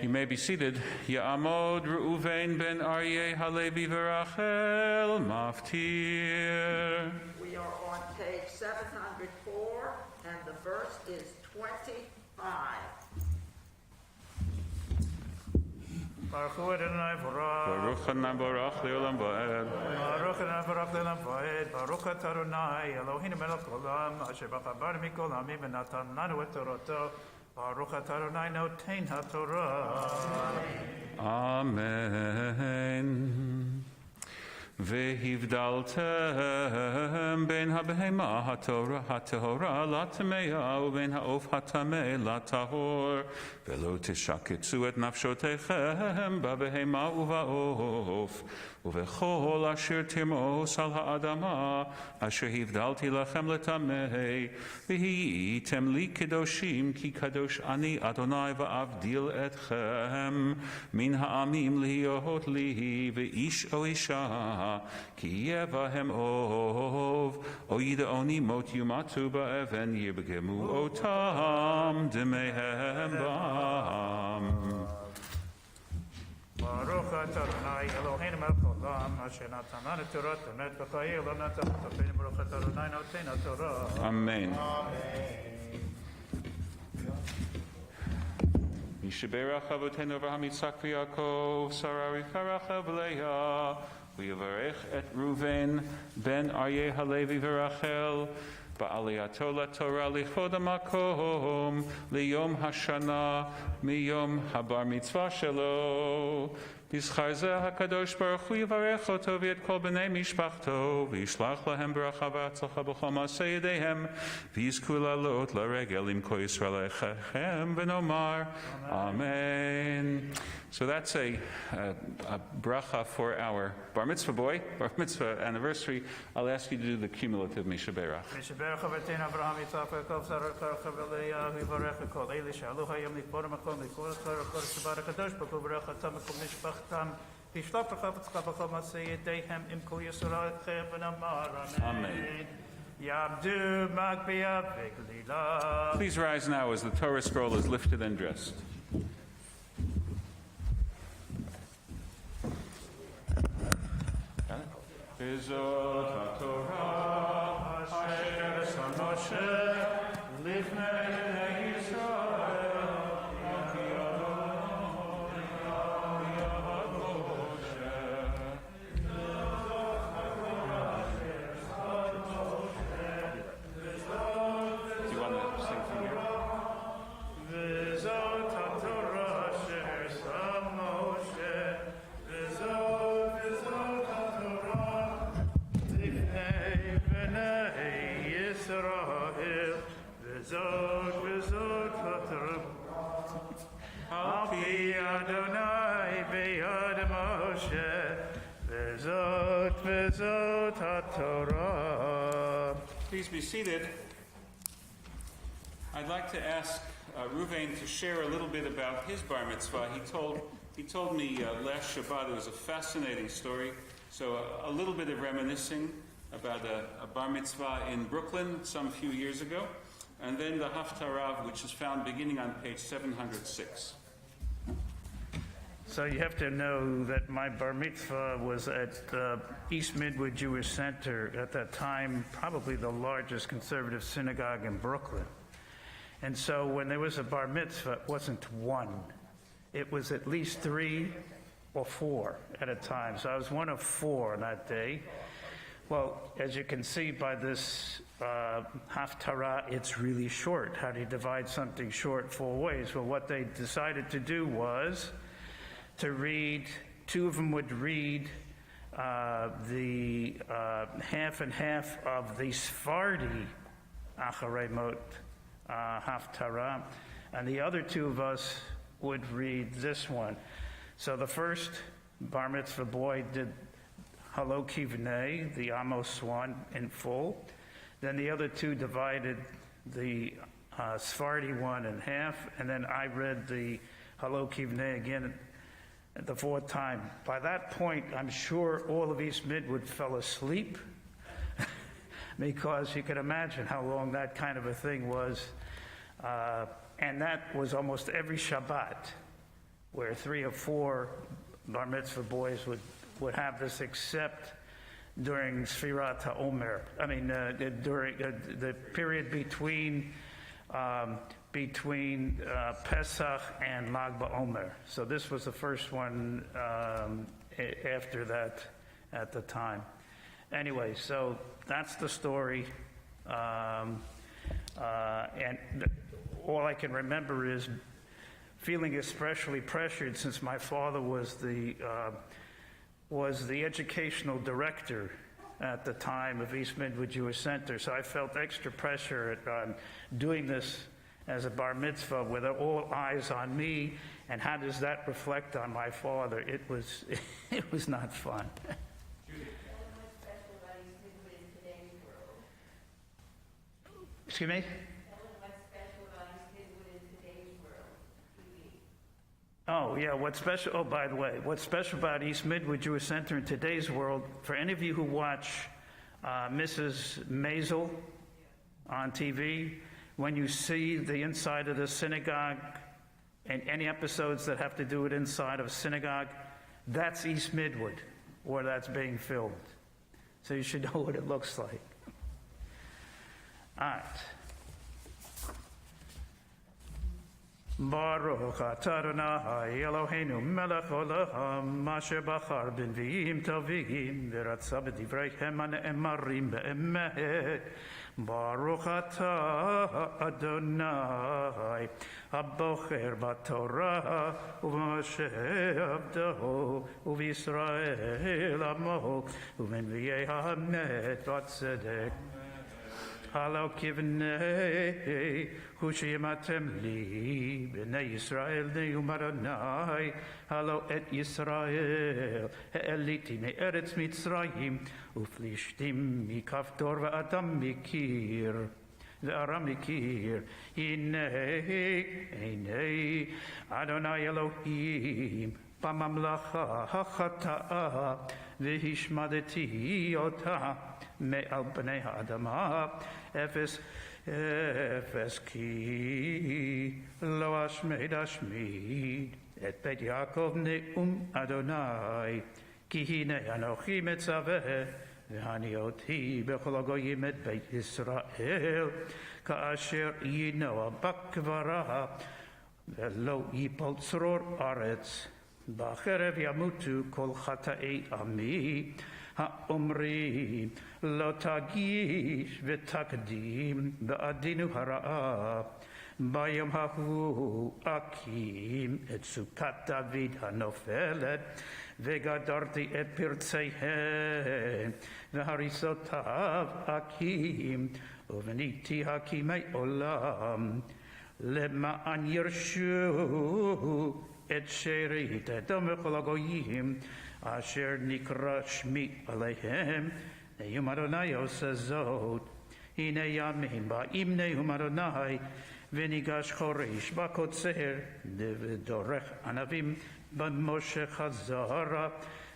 You may be seated. Ya'amod Reuven ben Aryeh Halevi V'Rachel Maftir. We are on page 704, and the verse is 25. Baruch Adonai Borach. Baruch Adonai Borach Le'olam Va'ed. Baruch Adonai Borach Le'olam Va'ed. Baruch Adonai Eloheinu melech olam asher b'chabar mikol ha'amim v'natan lanu et Torato. Baruch Adonai noten ha'Torah. Amen. והבדלתם בין הבהמה הטהורה לטמאה ובין העוף הטמא לטהור, ולא תשקצו את נפשותיכם בבהמה ובעוף, ובכל אשר תרמוס על האדמה, אשר הבדלתי לכם לטמא, והייתם לי קדושים, כי קדוש אני אדוני ואבדיל אתכם מן העמים להיות לי, ואיש או אישה כי יהיה בהם אוב, או ידעוני מות יומתו באבן, ירגמו אותם דמיהם בם. ברוך אתה אדוני אלוהינו מלך העולם אשר נתן לנו תורת אמת וחיי עולם נתן תפינו. ברוך אתה אדוני נותן התורה. אמן. ישברך אבותינו אברהם יצחק ויעקב שרה רבקה רחל ולאה ויברך את ראובן בן אריה הלוי ורחל בעלייתו לתורה לכבוד המקום, ליום השנה, מיום הבר מצווה שלו. בזכר זה הקדוש ברוך הוא יברך אותו ואת כל בני משפחתו, וישלח להם ברכה והצלחה בכל מעשה ידיהם, ויזכו לעלות לרגל עם כל ישראל אחיכם, ונאמר Amen. So that's a bracha for our bar mitzvah boy, bar mitzvah anniversary. I'll ask you to do the cumulative Mishaberach. משבר חברתנו אברהם יצחק ויעקב שרה קרח ולאה ויברך כל אלה שעלו היום לקבור מקום לקבור כל שבר הקדוש ברוך הוא ברך אותם וכל משפחתם וישלח ברכה והצלחה בכל מעשה ידיהם עם כל ישראל אחיכם ונאמר אמן. יעבדו מגביה וגלילה. Please rise now as the Torah scroll is lifted and dressed. Bezot HaTorah asher son Moshe lifnei Yisrael ki Adonai yad Moshe. Do you want to sing from here? Bezot HaTorah asher son Moshe Bezot HaTorah Lifnei Bnei Yisrael Bezot HaTorah Al pi Adonai b'yad Moshe Bezot HaTorah. Please be seated. I'd like to ask Ruvain to share a little bit about his bar mitzvah. He told me last Shabbat it was a fascinating story. So a little bit of reminiscing about a bar mitzvah in Brooklyn some few years ago, and then the Haftarah, which is found beginning on page 706. So you have to know that my bar mitzvah was at East Midwood Jewish Center, at that time probably the largest conservative synagogue in Brooklyn. And so when there was a bar mitzvah, it wasn't one. It was at least 3 or 4 at a time. So I was one of 4 that day. Well, as you can see by this Haftarah, it's really short. How do you divide something short 4 ways? Well, what they decided to do was to read, 2 of them would read the half and half of the Sephardi Acharei Mot Haftarah, and the other 2 of us would read this one. So the first bar mitzvah boy did Halo Kivnei, the Amos one, in full. Then the other 2 divided the Sephardi one in half, and then I read the Halo Kivnei again the 4th time. By that point, I'm sure all of East Midwood fell asleep because you can imagine how long that kind of a thing was. And that was almost every Shabbat, where 3 or 4 bar mitzvah boys would have this, except during Sfirat HaOmer. I mean, during the period between Pesach and Lag BaOmer. So this was the first one after that at the time. Anyway, so that's the story. And all I can remember is feeling especially pressured, since my father was the educational director at the time of East Midwood Jewish Center. So I felt extra pressure on doing this as a bar mitzvah with all eyes on me, and how does that reflect on my father? It was not fun. Excuse me? Oh, yeah, what's special, oh, by the way, what's special about East Midwood Jewish Center in today's world, for any of you who watch Mrs. Maisel on TV, when you see the inside of the synagogue and any episodes that have to do with inside of a synagogue, that's East Midwood, where that's being filmed. So you should know what it looks like. All right. Baruch atah Adonai Eloheinu melech olam asher bachar b'nviim tovim v'ratza b'divreihem הנאמרים באמת. Baruch atah Adonai הבוחר בתורה ובמשה עבדו ובישראל עמו ובנביאי האמת והצדק. הלא כבני הוא שימתם לי בני ישראל נאום אדוני. הלא את ישראל העליתי מארץ מצרים ופלישתים מכפתור ואדם מכיר וארם מכיר. הנה אדוני אלוהים בממלכה החטאה והשמדתי אותה מעל פני האדמה. אפס כי לא אשמיד את בית יעקב נאום אדוני. כי הנה אנוכי מצווה והני אותי בכל הגויים את בית ישראל כאשר ינוע בקברה ולא ייפול צרור ארץ. בחרב ימותו כל חטאי עמי האומרים לא תגיש ותקדים בעדינו הרעה. ביום ההוא אקים את סוכת דוד הנופלת וגדרתי את פרציהם והריסותיו אקים ובניתי הקימי עולם למען ירשו את שארית אדום וכל הגויים אשר נקרא שמי עליהם. נאום אדוני עושה זאת. הנה ימים באים נאום אדוני וניגש חורש בקוצר ודורך ענבים במושך הזרע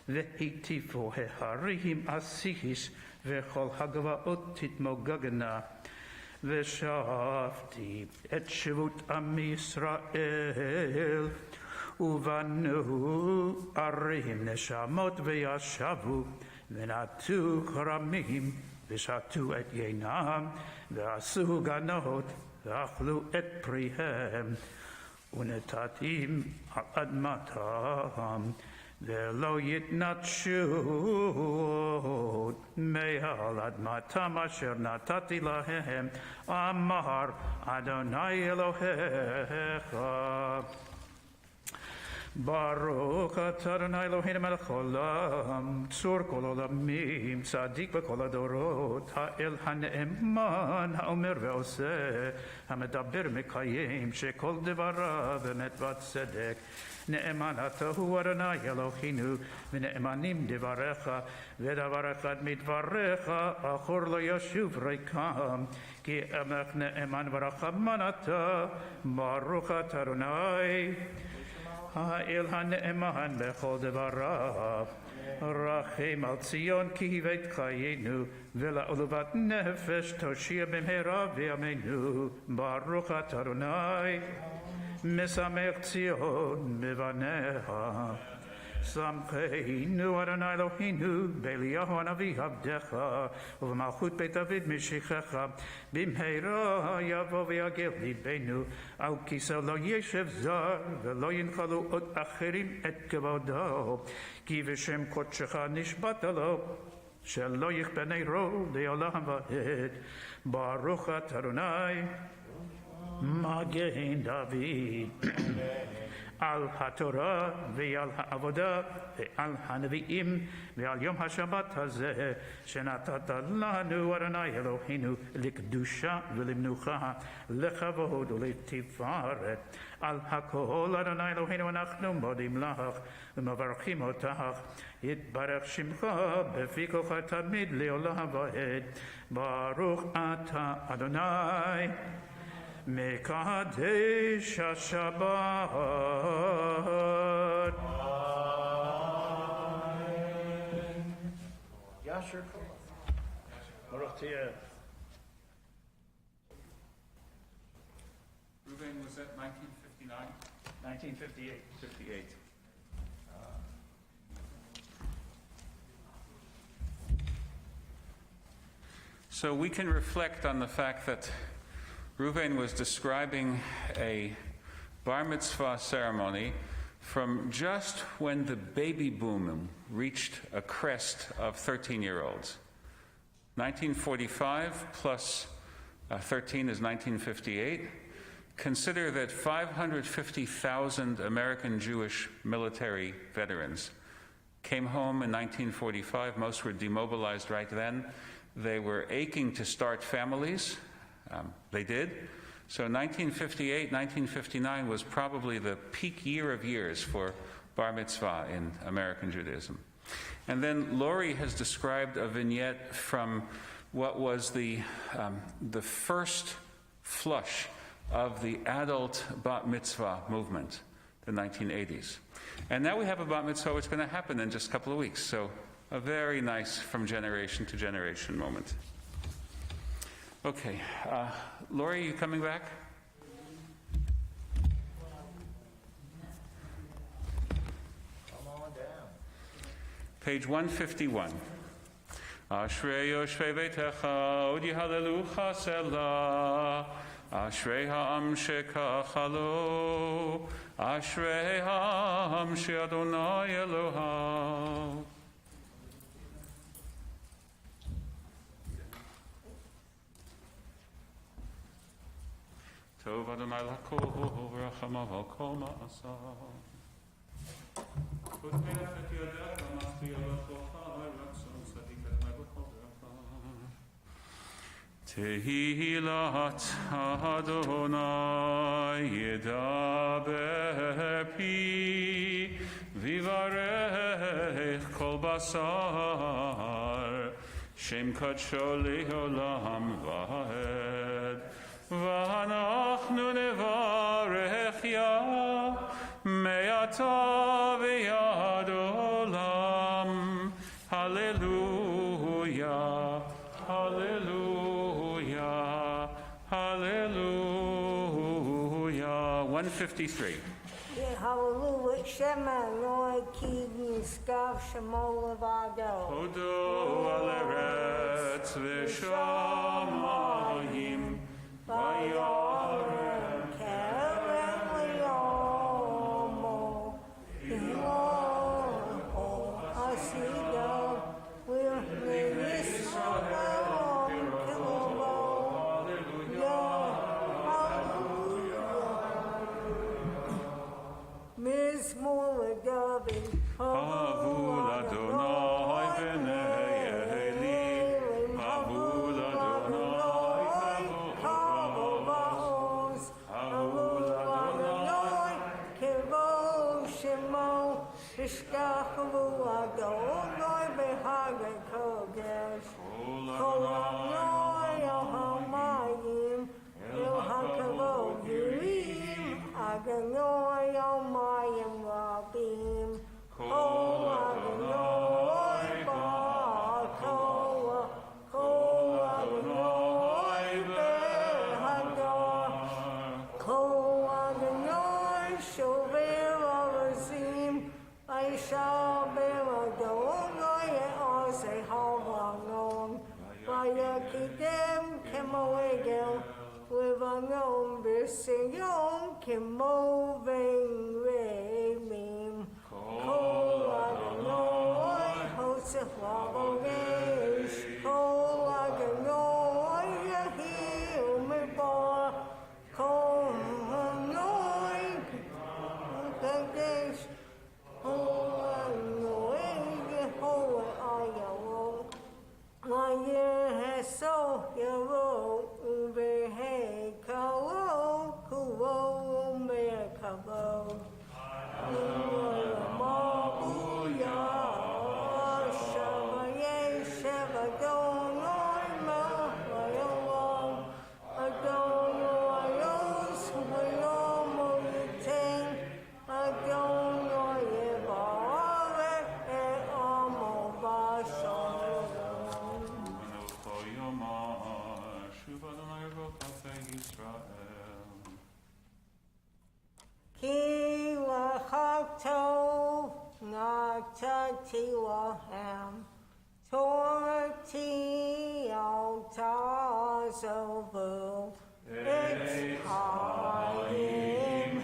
והטיפו ההרים אסיס וכל הגבעות תתמוגגנה. ושבתי את שבות עם ישראל ובנו ערים נשמות וישבו ונטו כרמים ושתו את יינם ועשו גנות ואכלו את פריהם ונתתים על אדמתם ולא יתנתשו מעל אדמתם אשר נתתי להם אמר אדוני אלוהיך. ברוך אתה אדוני אלוהינו מלך העולם צור כל עולמים צדיק בכל הדורות האל הנאמן האומר ועושה המדבר מקיים שכל דבריו אמת וצדק. נאמן אתה הוא אדוני אלוהינו ונאמנים דבריך ודבר אחד מדבריך אחור לא ישוב ריקם כי עמך נאמן ורחמן אתה. ברוך אתה אדוני האל הנאמן בכל דבריו רחם על ציון כי הבאת חיינו ולעולבת נפש תושיע במהרה בימינו. ברוך אתה אדוני משמח ציון בבניה. שמחנו אדוני אלוהינו באליהו הנביא עבדך ובמלכות בית דוד משיחך במהרה יבוא ויגל ליבנו על כיסא לא ישב זר ולא ינחלו עוד אחרים את כבודו כי בשם קודשך נשבעת לו שלא יכבה נרו לעולם ועד. ברוך אתה אדוני מגן דוד. על התורה ועל העבודה ועל הנביאים ועל יום השבת הזה שנתת לנו אדוני אלוהינו לקדושה ולמנוחה לכבוד ולתפארת. על הכל אדוני אלוהינו אנחנו מודים לך ומברכים אותך. יתברך שמך בפי כוחך תמיד לעולם ועד. ברוך אתה אדוני מקדש השבת. יאשר ברוך תהיה. Ruben, was that 1959? 1958. 58. So we can reflect on the fact that Reuven was describing a bar mitzvah ceremony from just when the baby boom reached a crest of 13-year-olds. 1945 plus 13 is 1958. Consider that 550,000 American Jewish military veterans came home in 1945. Most were demobilized right then. They were aching to start families. They did. So 1958, 1959 was probably the peak year of years for bar mitzvah in American Judaism. And then Laurie has described a vignette from what was the first flush of the adult bat mitzvah movement, the 1980s. And now we have a bat mitzvah which is going to happen in just a couple of weeks. So a very nice from generation to generation moment. Okay, Laurie, you coming back? Come on down. Page 151. Ashrei yoshvei beitecha, odi halelucha selah. Ashrei ha'am shekachalo. Ashrei ha'am she'adonai Elohav. Tov Adonai lakol v'rachamav al kol ma'asav. Utmeach et yadecha machti alachocha ha'ratzon tzadik Adonai b'chol deracha. Tehilat Adonai yedaber pi vivarech kol basar Shem kadsho le'olam va'ed ואנחנו נברך יה מעתה ועד עולם. הללויה, הללויה, הללויה. 153. Hallelujah, Shema, Lord, King, Skav, Shemo, Levado. Hodo al eretz v'shamayim. Vayorem kerem liyomo, Iloho asido, v'yisrael kilomo, Hallelujah. Mizmor David, Havul Adonai v'nei Elim, Havul Adonai Havul Adonai Kevo Shemo, Ishkachu Adonai Behagah Kodesh, Kol Adonai Yohamayim, Yohakavod Yurim, Adonai Yomayim Rabim, Kol Adonai Ba'Kola, Kol Adonai Behagah, Kol Adonai Shover Arazim, Aishal Be'Adonai Ye'aseh Havanon, Vayakidem Kemoegel, Levanon B'Seyon Kemoveng Re'emim, Kol Adonai Hosef Lavogesh, Kol Adonai Yahil Mebar, Kol Adonai Kadesh, Kol Adonai Yehovah Ayalon, Vayeheso Yaro Uvehe Kalo Kuvo Me'Kavo. Ki wachakto naktati wahem, torti al tazovu, it's hayim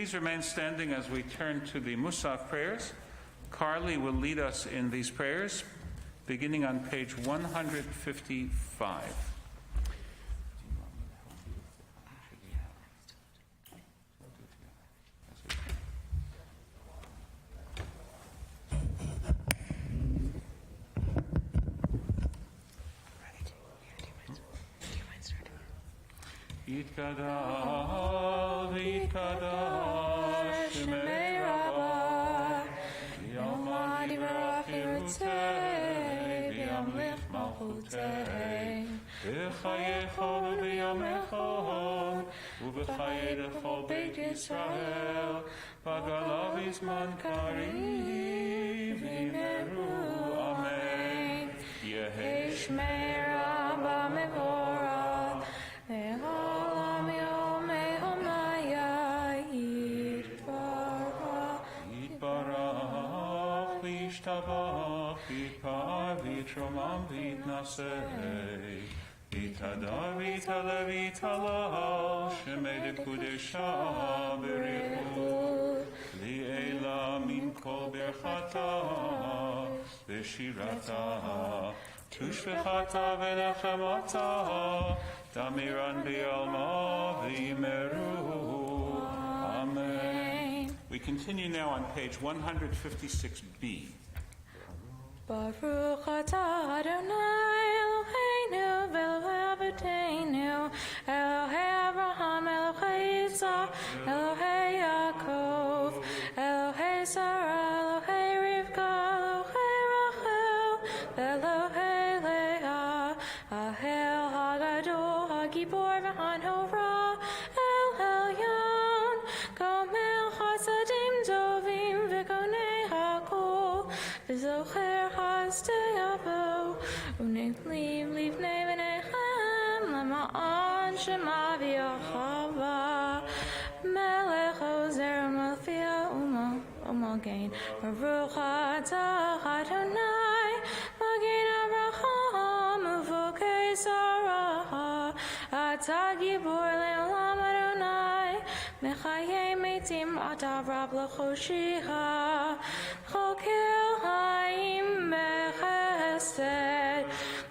Please remain standing as we turn to the Musaf prayers. Carly will lead us in these prayers, beginning on page 155. Yitkadal v'yitkadash Shemei Rabbah V'yamad yivrach yirutei V'yamlich malchutei V'chayechol v'yamechol U'v'chayei l'chol Beit Yisrael V'galav yizman karim V'yimeru Amen Yehei Shemei Rabbah mevorach Ve'olam yomei homaya Yitbarach v'yishtabach V'yikar v'yitromam v'yitnasei V'yitadar v'yitale v'yitalal Shemei l'kudesha b'richu Li'ela min kol berchata V'shirata Tushvechata v'nechemata Damiran bi'alma v'imeru. Amen. We continue now on page 156b. Baruch atah Adonai Eloheinu v'Elohei Avotenu Elohei Abraham Elohei Yitzchak Elohei Yaakov Elohei Sarah Elohei Rivka Elohei Rachel Elohei Leah Ahel Hagadol Hagibor v'Hanora El Elyon Gomel Chasadim Tovim v'Konei Hakol v'Zocher Hasdeyavo U'Nivliv Livnei V'Nechem Lama'an Shema v'Yachava Melech Ozer U'Malfia U'Malgain Baruch atah Adonai Magin Abraham Uvokei Sarah Atah Gibor Le'olam Adonai Mechayei Meitim Atah Rab L'Choshiha Chokel Chaim Bechesed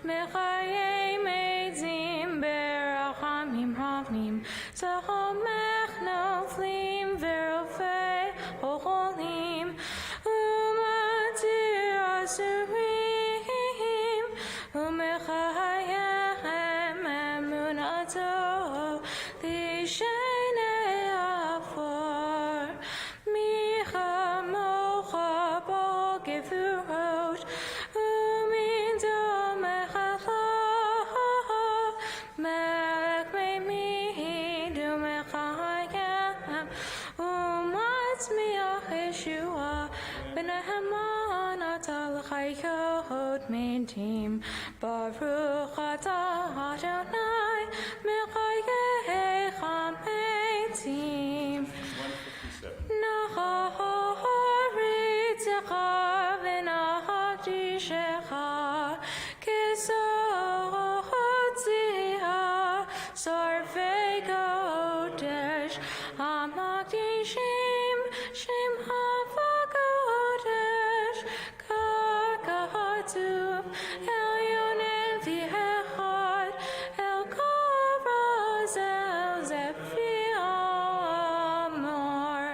Mechayei Meitim Berachamim Ravnim Tzachomech Noflim V'Rofei Chocholim Umatir Asurim Umechayechem Emunato Lishenei Afor Micha Mocha Bol Gevurot Umindo Mechalach Melech Meimid Umechayechem Umatzmiach Yeshua B'Neheman Atal Chayot Mintim Baruch atah Adonai Mechayei Chametim Nacharitzecha v'nachadishecha Kisotziha Sarvei Kodesh Amakdishim Shemcha v'Kodesh Kakatuv Elyonim v'Echad El Kavraz El Zephiamor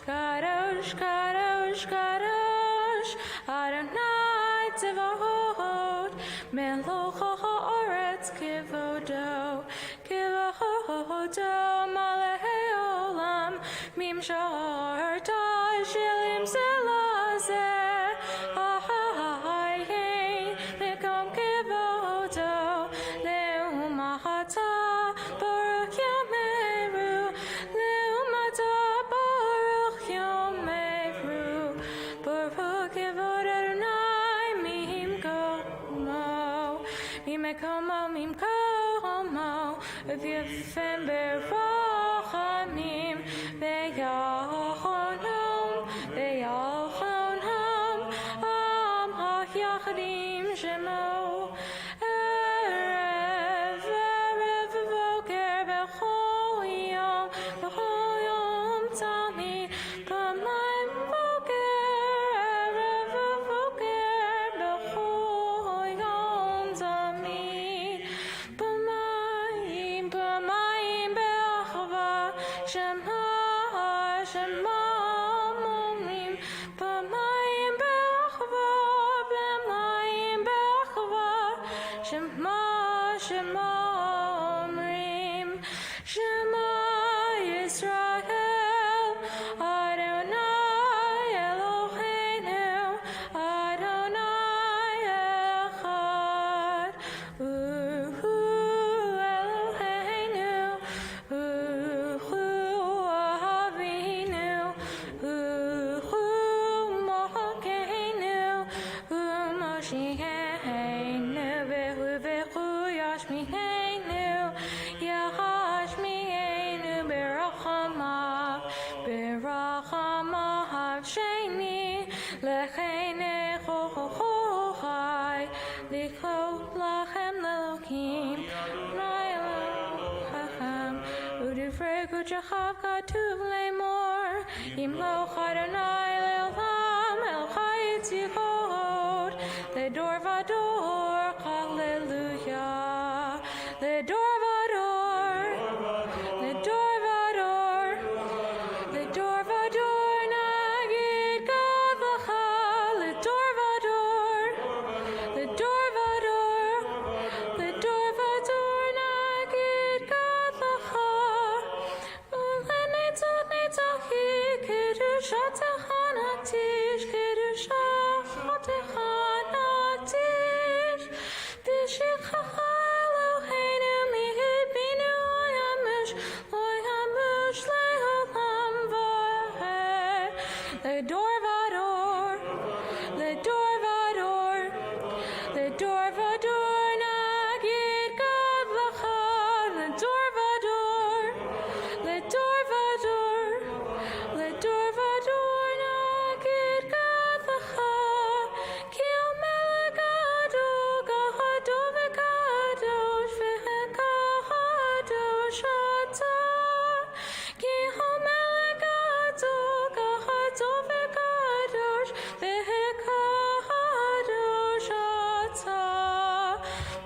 Kadosh Kadosh Kadosh Adonai Tzevahot Meloch ha'aretz kivodo Kivodo Malei Olam Mimshar Tashilim Selazeh Ahayei Mekom Kivodo Leumahata Baruch Yameru Leumata Baruch Yameru Baruch Kivod Adonai Mimkomo Mimekomo Mimkomo V'yifem Berachamim Ve'yachonom Ve'yachonom Am HaYachadim Shemo Erev Erev V'Voker B'chol Yom Tamid Shema omrim b'mayim be'achva b'mayim be'achva Shema Shema omrim Shema Yisrael Adonai Eloheinu Adonai Echad Uhu Eloheinu Uhu Avinu Uhu Mokeinu Umoshiheinu Vehu Vehu Yashmiheinu Yahashmiheinu Berachama Berachama Havsheni Lechene Chochai Lichot Lachem Lelokim Ra'elochem Udivrei Kuchachav Katuv Lemor Yimloch Adonai Leolam Elchai Yitzchot Ledor Vador Hallelujah Ledor Vador Ledor Vador Ledor Vador Nagid Gadlacha Ledor Vador Ledor Vador Ledor Vador Nagid Gadlacha Ulenetzot Netzachi Kedushat Echanatish Kedushat Echanatish B'shikhacha Eloheinu mihibinu Loyamush le'olam va'ed Ledor Vador Ledor Vador Ledor Vador Nagid Gadlacha Ledor Vador Ledor Vador Ledor Vador Nagid Gadlacha Ki Melech Gadol Gadol v'Kadosh v'Kadosh atah Ki Melech Gadol Gadol v'Kadosh v'Kadosh atah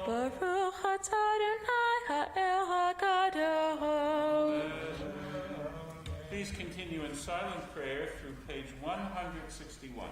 Baruch atah Adonai ha'el ha'kadosh. Please continue in silent prayer through page 161.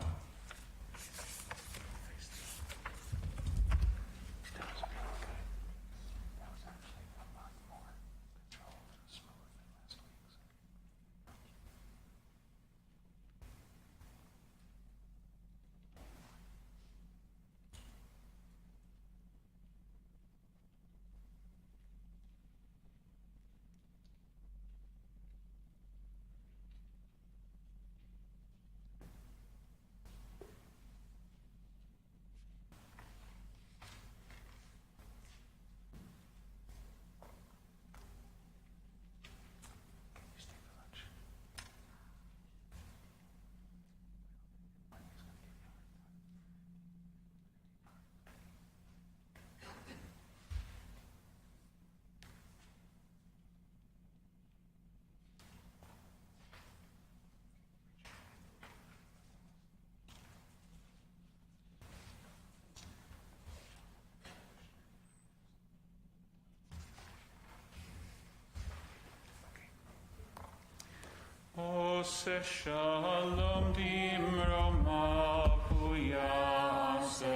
Ose shalom dimroma puya ose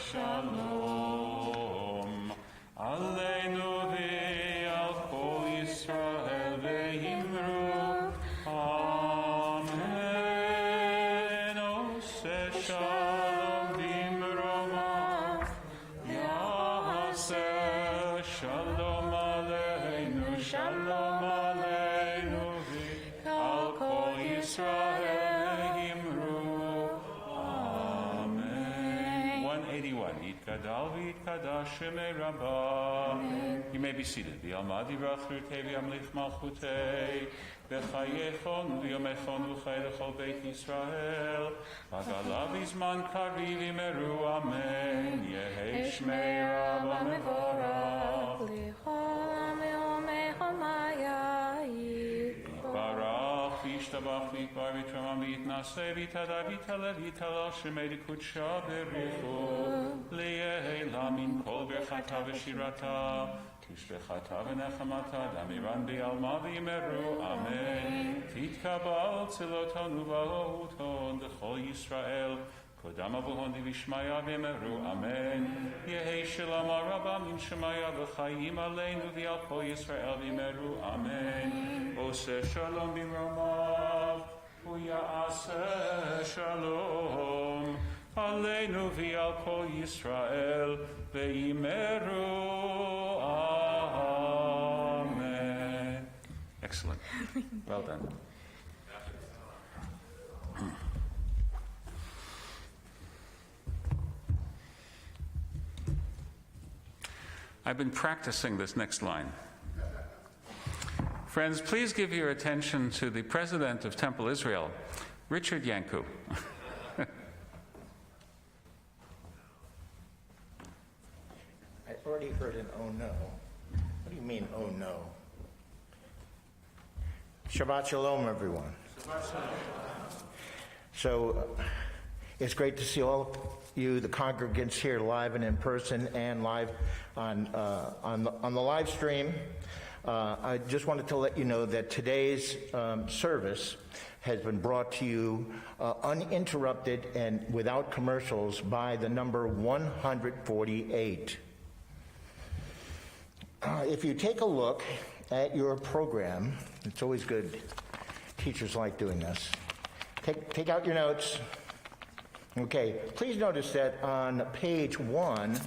shalom aleinu ve'al kol Yisrael ve'imru amen. Ose shalom dimroma yase shalom aleinu shalom aleinu Israel Himru. Amen. 181. Yitkadal v'yitkadash shemei Rabbah. You may be seated. V'yalmad yirachnu v'yamlich malchutei v'chayechon v'yomechon v'chay l'chol beit Yisrael v'gala v'zman kariv imeru. Amen. Yehei shmei Rabbah mevorach L'chol ha'me'omecha ma'yayit Barach v'yishtabach v'yikbar v'yitramam v'yitnaseh v'yitadar v'yitaleh v'yitalal shemei l'kudsha b'richu li'yehei lamin kol berchata v'shirata Kishvechata v'nechamata damiran bi'alma v'imeru, amen. Titkabal tzilotonu v'ahoton d'chol Yisrael, kodam avuhon v'ishmaya v'meru, amen. Yehi shalom araba min shemaya v'chayim aleinu v'al kol Yisrael v'meru, amen. Ose shalom b'romav, u'ya'aseh shalom aleinu v'al kol Yisrael v'meru, amen. Excellent. Well done. I've been practicing this next line. Friends, please give your attention to the president of Temple Israel, Richard Yanku. I already heard an oh no. What do you mean, oh no? Shabbat Shalom, everyone. Shabbat Shalom. So, it's great to see all of you, the congregants here, live and in person, and live on the live stream. I just wanted to let you know that today's service has been brought to you uninterrupted and without commercials by the number 148. If you take a look at your program, it's always good. Teachers like doing this. Take out your notes. Okay, please notice that on page 1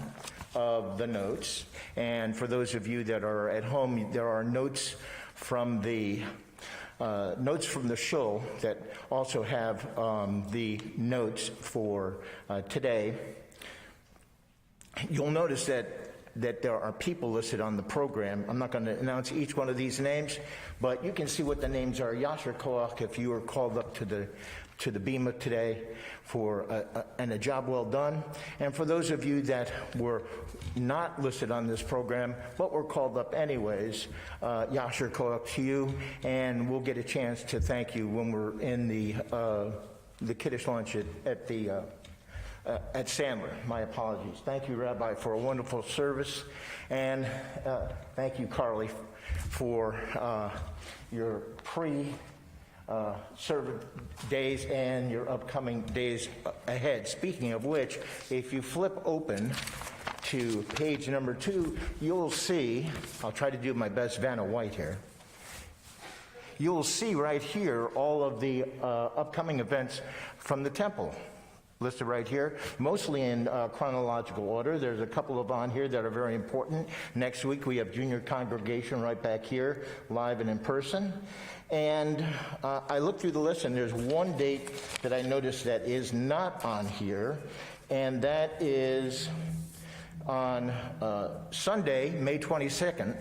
of the notes, and for those of you that are at home, there are notes from the shul that also have the notes for today. You'll notice that there are people listed on the program. I'm not going to announce each one of these names, but you can see what the names are. Yasher Koach, if you were called up to the Bima today for a job well done. And for those of you that were not listed on this program, but were called up anyways, Yasher Koach to you, and we'll get a chance to thank you when we're in the Kiddush lunch at Sandler. My apologies. Thank you, Rabbi, for a wonderful service, and thank you, Carly, for your servant days and your upcoming days ahead. Speaking of which, if you flip open to page number 2, you'll see, I'll try to do my best Vanna White here, you'll see right here all of the upcoming events from the temple. Listed right here, mostly in chronological order. There's a couple of on here that are very important. Next week we have junior congregation right back here, live and in person. And I looked through the list, and there's one date that I noticed that is not on here, and that is on Sunday, May 22nd,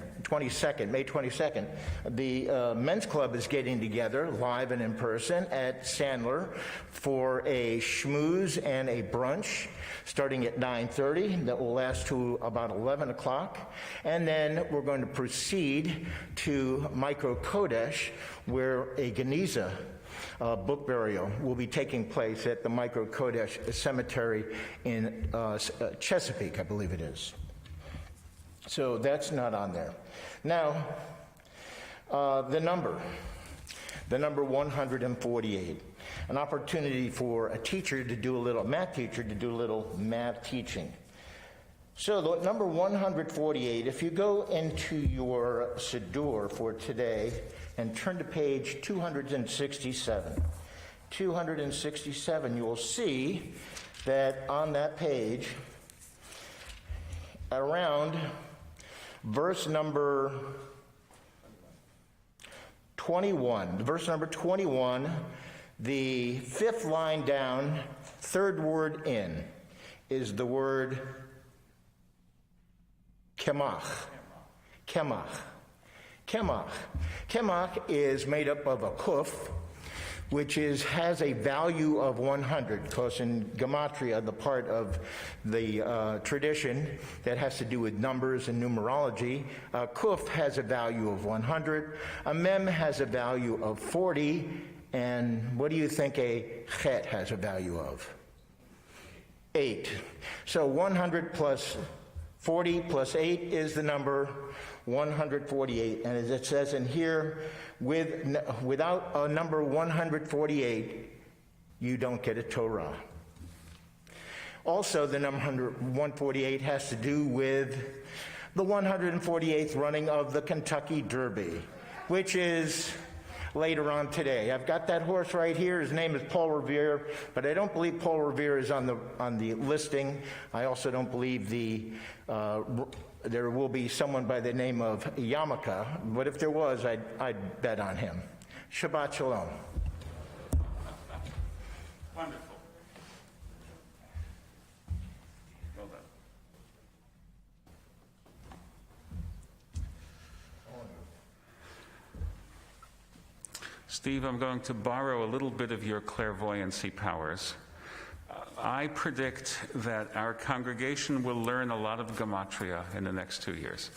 the men's club is getting together live and in person at Sandler for a schmooze and a brunch starting at 9:30 that will last to about 11 o'clock. And then we're going to proceed to Micro Kodesh, where a Geniza book burial will be taking place at the Micro Kodesh Cemetery in Chesapeake, I believe it is. So that's not on there. Now, the number 148, an opportunity for a teacher to do a little math teaching. So the number 148, if you go into your Siddur for today and turn to page 267, you will see that on that page, around verse number 21, the fifth line down, third word in, is the word kemach. Kemach is made up of a kuf, which has a value of 100, because in gematria, the part of the tradition that has to do with numbers and numerology, kuf has a value of 100, a mem has a value of 40, and what do you think a chet has a value of? 8. So 100 plus 40 plus 8 is the number 148. And as it says in here, without a number 148, you don't get a Torah. Also, the number 148 has to do with the 148th running of the Kentucky Derby, which is later on today. I've got that horse right here. His name is Paul Revere, but I don't believe Paul Revere is on the listing. I also don't believe there will be someone by the name of Yamaka, but if there was, I'd bet on him. Shabbat Shalom. Wonderful. Well done. Steve, I'm going to borrow a little bit of your clairvoyancy powers. I predict that our congregation will learn a lot of gematria in the next 2 years.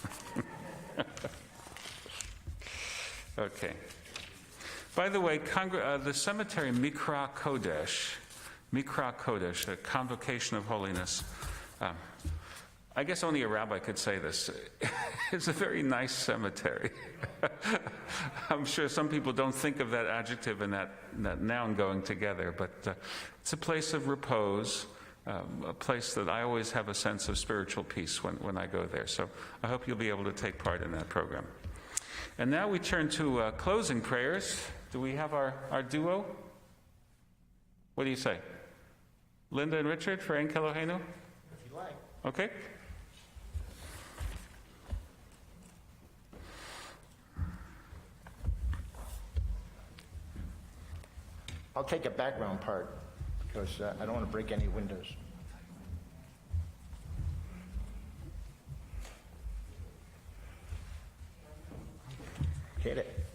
Okay. By the way, the cemetery Mikra Kodesh, a convocation of holiness, I guess only a rabbi could say this. It's a very nice cemetery. I'm sure some people don't think of that adjective and that noun going together, but it's a place of repose, a place that I always have a sense of spiritual peace when I go there. So I hope you'll be able to take part in that program. And now we turn to closing prayers. Do we have our duo? What do you say? Linda and Richard for Ein Kelohenu? If you like. Okay. I'll take a background part because I don't want to break any windows. Hit it.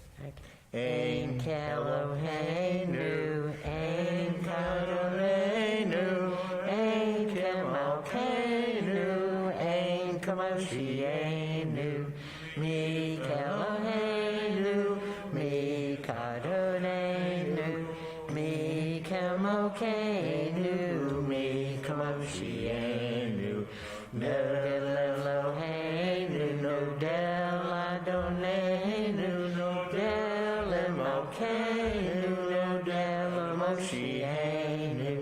Ein Kelohenu, Ein Kadolenu, Ein Kemalkeinu, Ein Kamoshienu, Mi Kelohenu, Mi Kadolenu, Mi Kemalkeinu, Mi Kamoshienu, No Del Eloheinu, No Del Adonenu, No Del Elokeinu, No Del Moshienu,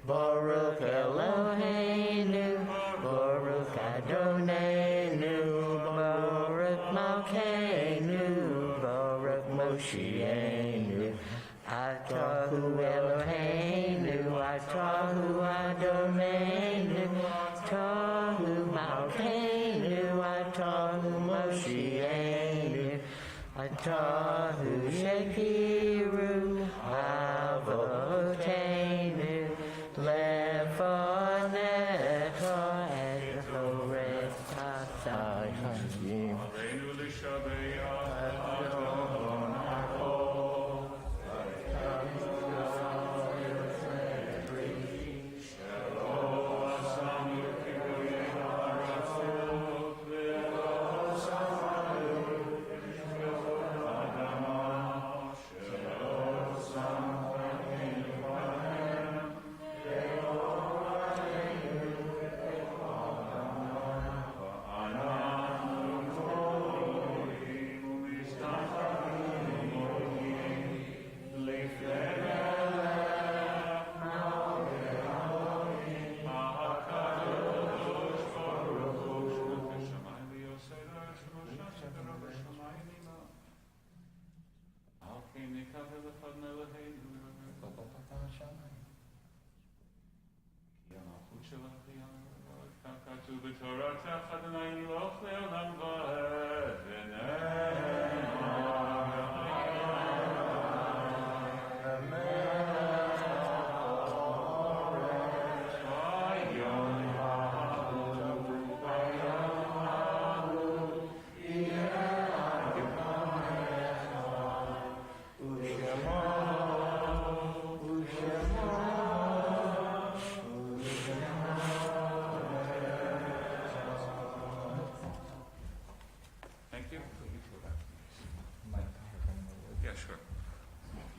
Baruch Eloheinu, Baruch Adonenu, Baruch Malkeinu, Baruch Moshienu, Atahu Eloheinu, Atahu Adonenu, Atahu Malkeinu, Atahu Moshienu, Atahu Shekiru, Avoteinu, Lefonecho et Horetachayim.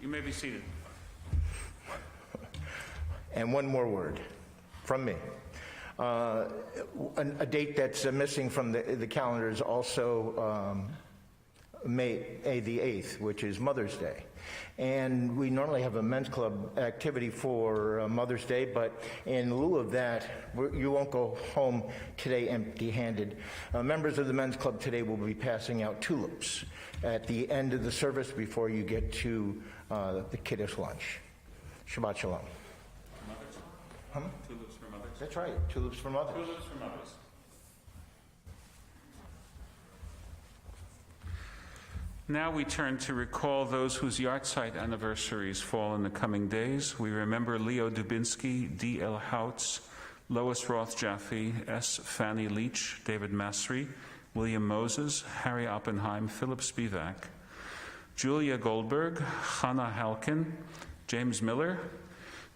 You may be seated. And one more word from me. A date that's missing from the calendar is also May the 8th, which is Mother's Day. And we normally have a men's club activity for Mother's Day, but in lieu of that, you won't go home today empty-handed. Members of the men's club today will be passing out tulips at the end of the service before you get to the kiddush lunch. Shabbat Shalom. Huh? Tulips for mothers. That's right, tulips for mothers. Tulips for mothers. Now we turn to recall those whose yahrzeit anniversaries fall in the coming days. We remember Leo Dubinsky, D. L. Houts, Lois Roth Jaffe, S. Fanny Leach, David Masry, William Moses, Harry Oppenheim, Philip Spivak, Julia Goldberg, Hannah Halkin, James Miller,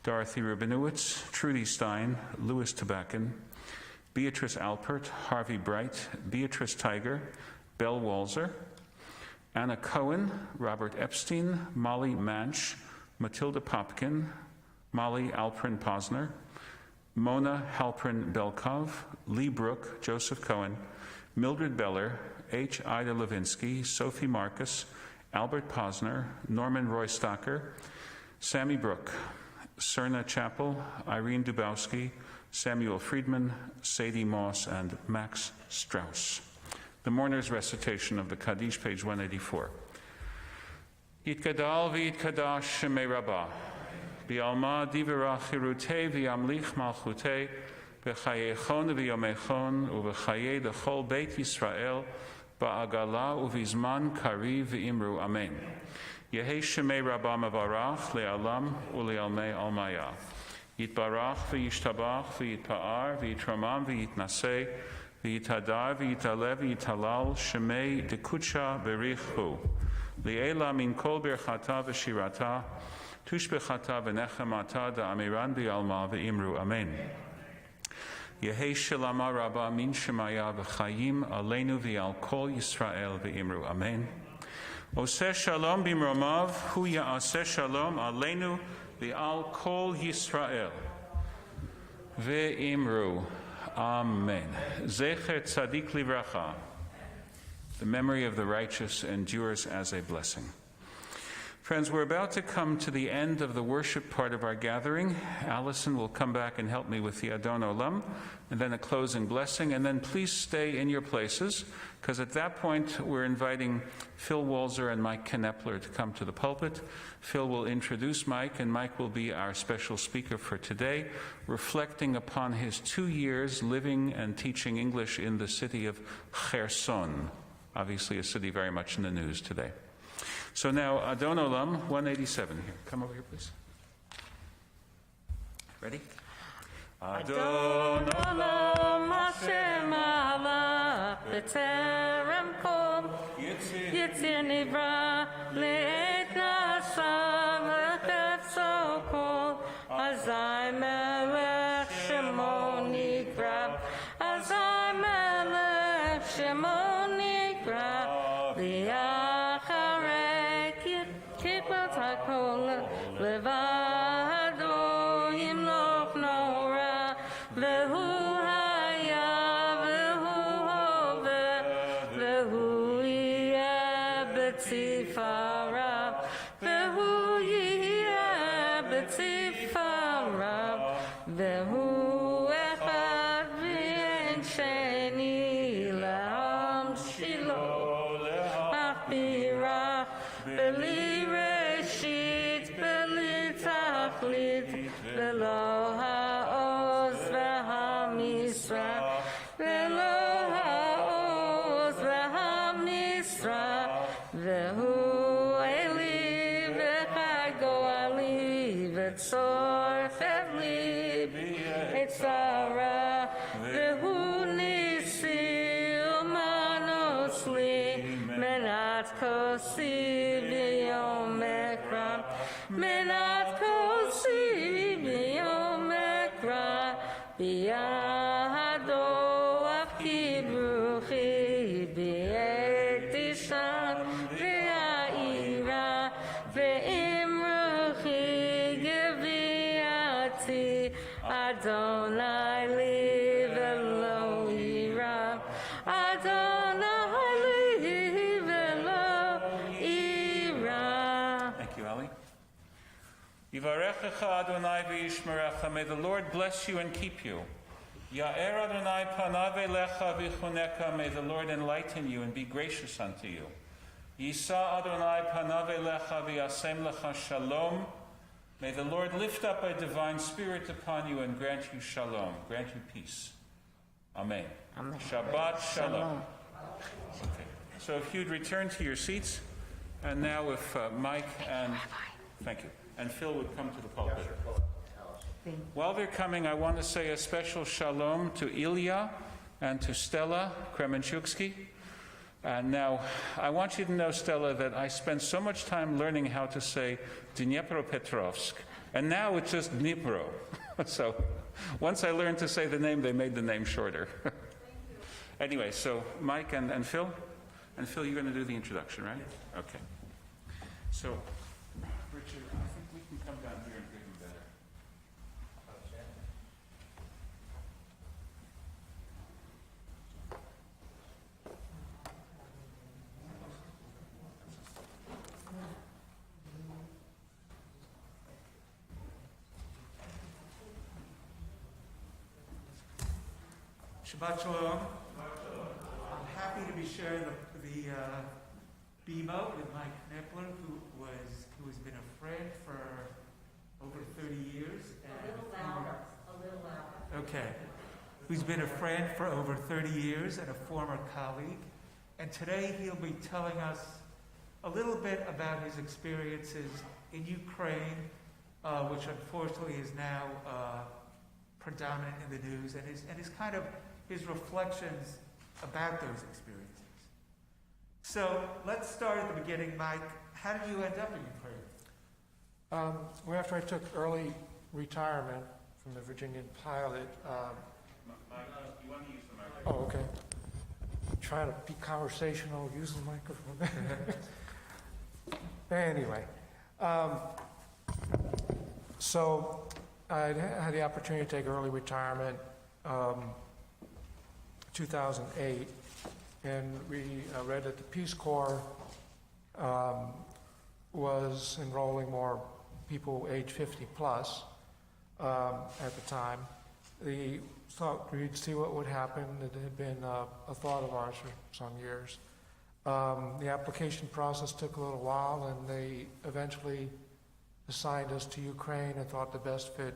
Dorothy Rabinowitz, Trudy Stein, Louis Tabakin, Beatrice Alpert, Harvey Bright, Beatrice Tiger, Belle Walzer, Anna Cohen, Robert Epstein, Molly Manch, Matilda Popkin, Molly Alprin Posner, Mona Halprin Belkov, Lee Brook, Joseph Cohen, Mildred Beller, H. Ida Levinsky, Sophie Marcus, Albert Posner, Norman Roystocker, Sammy Brook, Serna Chappell, Irene Dubowski, Samuel Friedman, Sadie Moss, and Max Strauss. The mourner's recitation of the Kaddish, page 184. Yitgadal v'yitkadash shemei Rabbah, bi'alma divrach chirutei v'yamlich malchutei, b'chayechon v'yomechon, u'v'chayei l'chol beit Yisrael, ba'agala u'vizman kariv v'imru amen. Yehei shemei Rabbah mavarach le'alam u'le'almei almaya. Yitbarach v'yishtabach v'yitpa'ar v'yitramam v'yitnasei, V'yitadar v'yitalev v'yitalal shemei dekutsha berichu. Li'ela min kol berchata v'shirata, tushbechata v'nechemata da'amiran bi'alma v'imru amen. Yehei shalama rabba min shemaya v'chayim aleinu v'al kol Yisrael v'imru amen. Oseh shalom b'mromav hu ya'aseh shalom aleinu v'al kol Yisrael v'imru Amen. Zecher tzadik livracha. The memory of the righteous endures as a blessing. Friends, we're about to come to the end of the worship part of our gathering. Allison will come back and help me with the Adon Olam, and then a closing blessing, and then please stay in your places, because at that point we're inviting Phil Walzer and Mike Knepler to come to the pulpit. Phil will introduce Mike, and Mike will be our special speaker for today, reflecting upon his 2 years living and teaching English in the city of Kherson, obviously a city very much in the news today. So now, Adon Olam, 187 here. Come over here, please. Ready? Adon Olam Hashem Allah B'terem Kol Yitzir Nivra Le'et Nasa V'Tefso Kol Azai Melech Shemo Nikra Azai Melech Shemo Nikra Li'acharei Kikvat HaKol Levado Yimloch Nora Vehu Haya Vehu Hove Vehu Yeh B'tzifara Vehu Yeh B'tzifara Vehu Echad V'en Sheni La'am Shilo Achbirach Beli Reshit Beli Tachlit Velo Ha'oz V'ha'misra Velo Ha'oz V'ha'misra Vehu Eli V'chai Go'ali V'tzor Chevli V'tzara Vehu Nisi Umanos Li Menat Kosi V'yom Ekra Menat Kosi V'yom Ekra B'yado Afki Bruchi B'et Ishan V'ya'ira V'imruchi Geviati Adonai Li Yivarechecha Adonai v'yishmerecha. May the Lord bless you and keep you. Ya'er Adonai panav elecha v'chuneka. May the Lord enlighten you and be gracious unto you. Yisa Adonai panav elecha v'yasem lecha shalom. May the Lord lift up a divine spirit upon you and grant you shalom, grant you peace. Amen. Amen. Shabbat shalom. Okay. So if you'd return to your seats, and now if Mike and thank you, and Phil would come to the pulpit. While they're coming, I want to say a special shalom to Ilya and to Stella Kremenchukski. And now, I want you to know, Stella, that I spent so much time learning how to say Dnipropetrovsk, and now it's just Dnipro. So, once I learned to say the name, they made the name shorter. Anyway, so Mike and Phil? And Phil, you're going to do the introduction, right? Okay. So, Richard, I think we can come down here and hear you better. Shabbat Shalom. I'm happy to be sharing the bima with Mike Knepler, who has been a friend for over 30 years. A little louder. Okay. Who's been a friend for over 30 years and a former colleague. And today he'll be telling us a little bit about his experiences in Ukraine, which unfortunately is now predominant in the news, and his kind of his reflections about those experiences. So let's start at the beginning, Mike. How did you end up in Ukraine? Well, after I took early retirement from the Virginian pilot. Mike, you want to use the microphone? Oh, okay. Trying to be conversational, use the microphone. Anyway, so I had the opportunity to take early retirement 2008, and we read that the Peace Corps was enrolling more people age 50 plus at the time. We thought we'd see what would happen. It had been a thought of ours for some years. The application process took a little while, and they eventually assigned us to Ukraine and thought the best fit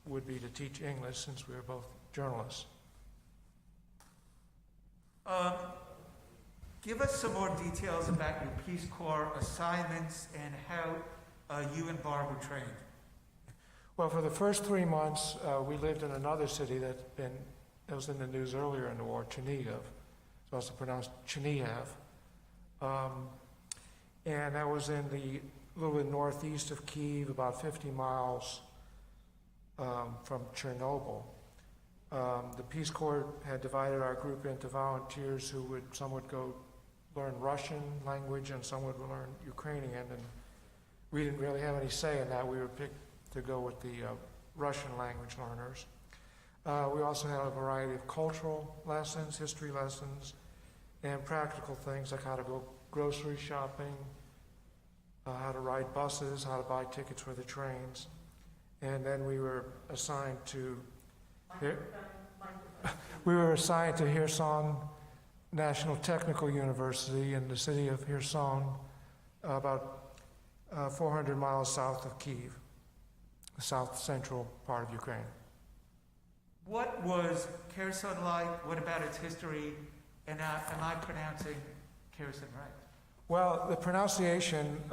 would be to teach English since we were both journalists. Give us some more details about your Peace Corps assignments and how you and Barb were trained. Well, for the first 3 months, we lived in another city that was in the news earlier in the war, Chernihiv. It's also pronounced Chernihiv. And that was in the little bit northeast of Kyiv, about 50 miles from Chernobyl. The Peace Corps had divided our group into volunteers who some would go learn Russian language and some would learn Ukrainian, and we didn't really have any say in that. We were picked to go with the Russian language learners. We also had a variety of cultural lessons, history lessons, and practical things like how to go grocery shopping, how to ride buses, how to buy tickets for the trains. And then we were assigned to Kherson National Technical University in the city of Kherson, about 400 miles south of Kyiv, the south central part of Ukraine. What was Kherson like? What about its history? And am I pronouncing Kherson right? Well, the pronunciation,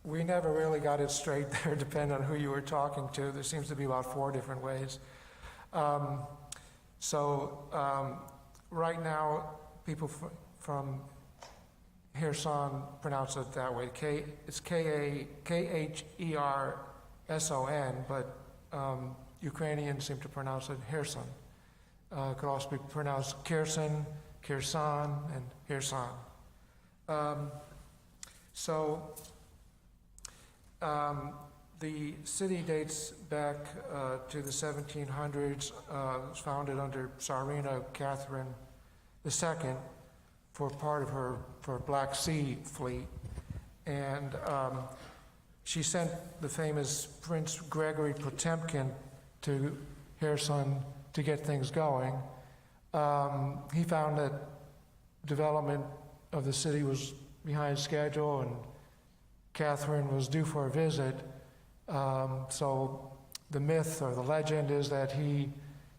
we never really got it straight there, depending on who you were talking to. There seems to be about 4 different ways. Right now, people from Kherson pronounce it that way. It's Kherson, but Ukrainians seem to pronounce it Kherson. It could also be pronounced Kherson, Kherson, and Kherson. The city dates back to the 1700s. It was founded under Tsarina Catherine II for part of her Black Sea fleet. And she sent the famous Prince Gregory Potemkin to Kherson to get things going. He found that development of the city was behind schedule and Catherine was due for a visit. So the myth or the legend is that he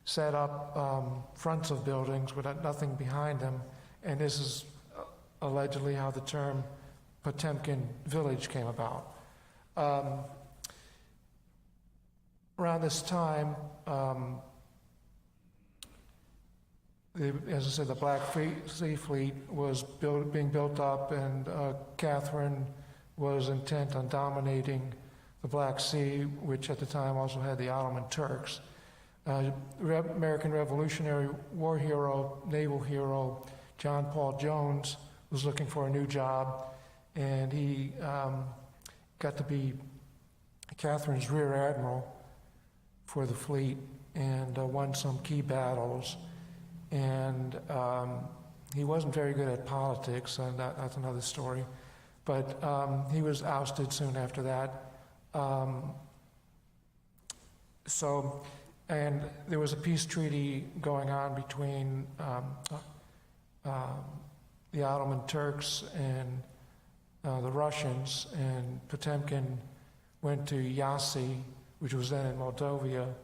set up fronts of buildings with nothing behind them, and this is allegedly how the term Potemkin village came about. Around this time, as I said, the Black Sea Fleet was being built up, and Catherine was intent on dominating the Black Sea, which at the time also had the Ottoman Turks. American Revolutionary War hero, naval hero, John Paul Jones was looking for a new job, and he got to be Catherine's rear admiral for the fleet and won some key battles. And he wasn't very good at politics, and that's another story. But he was ousted soon after that. And there was a peace treaty going on between the Ottoman Turks and the Russians, and Potemkin went to Iasi, which was then in Moldova,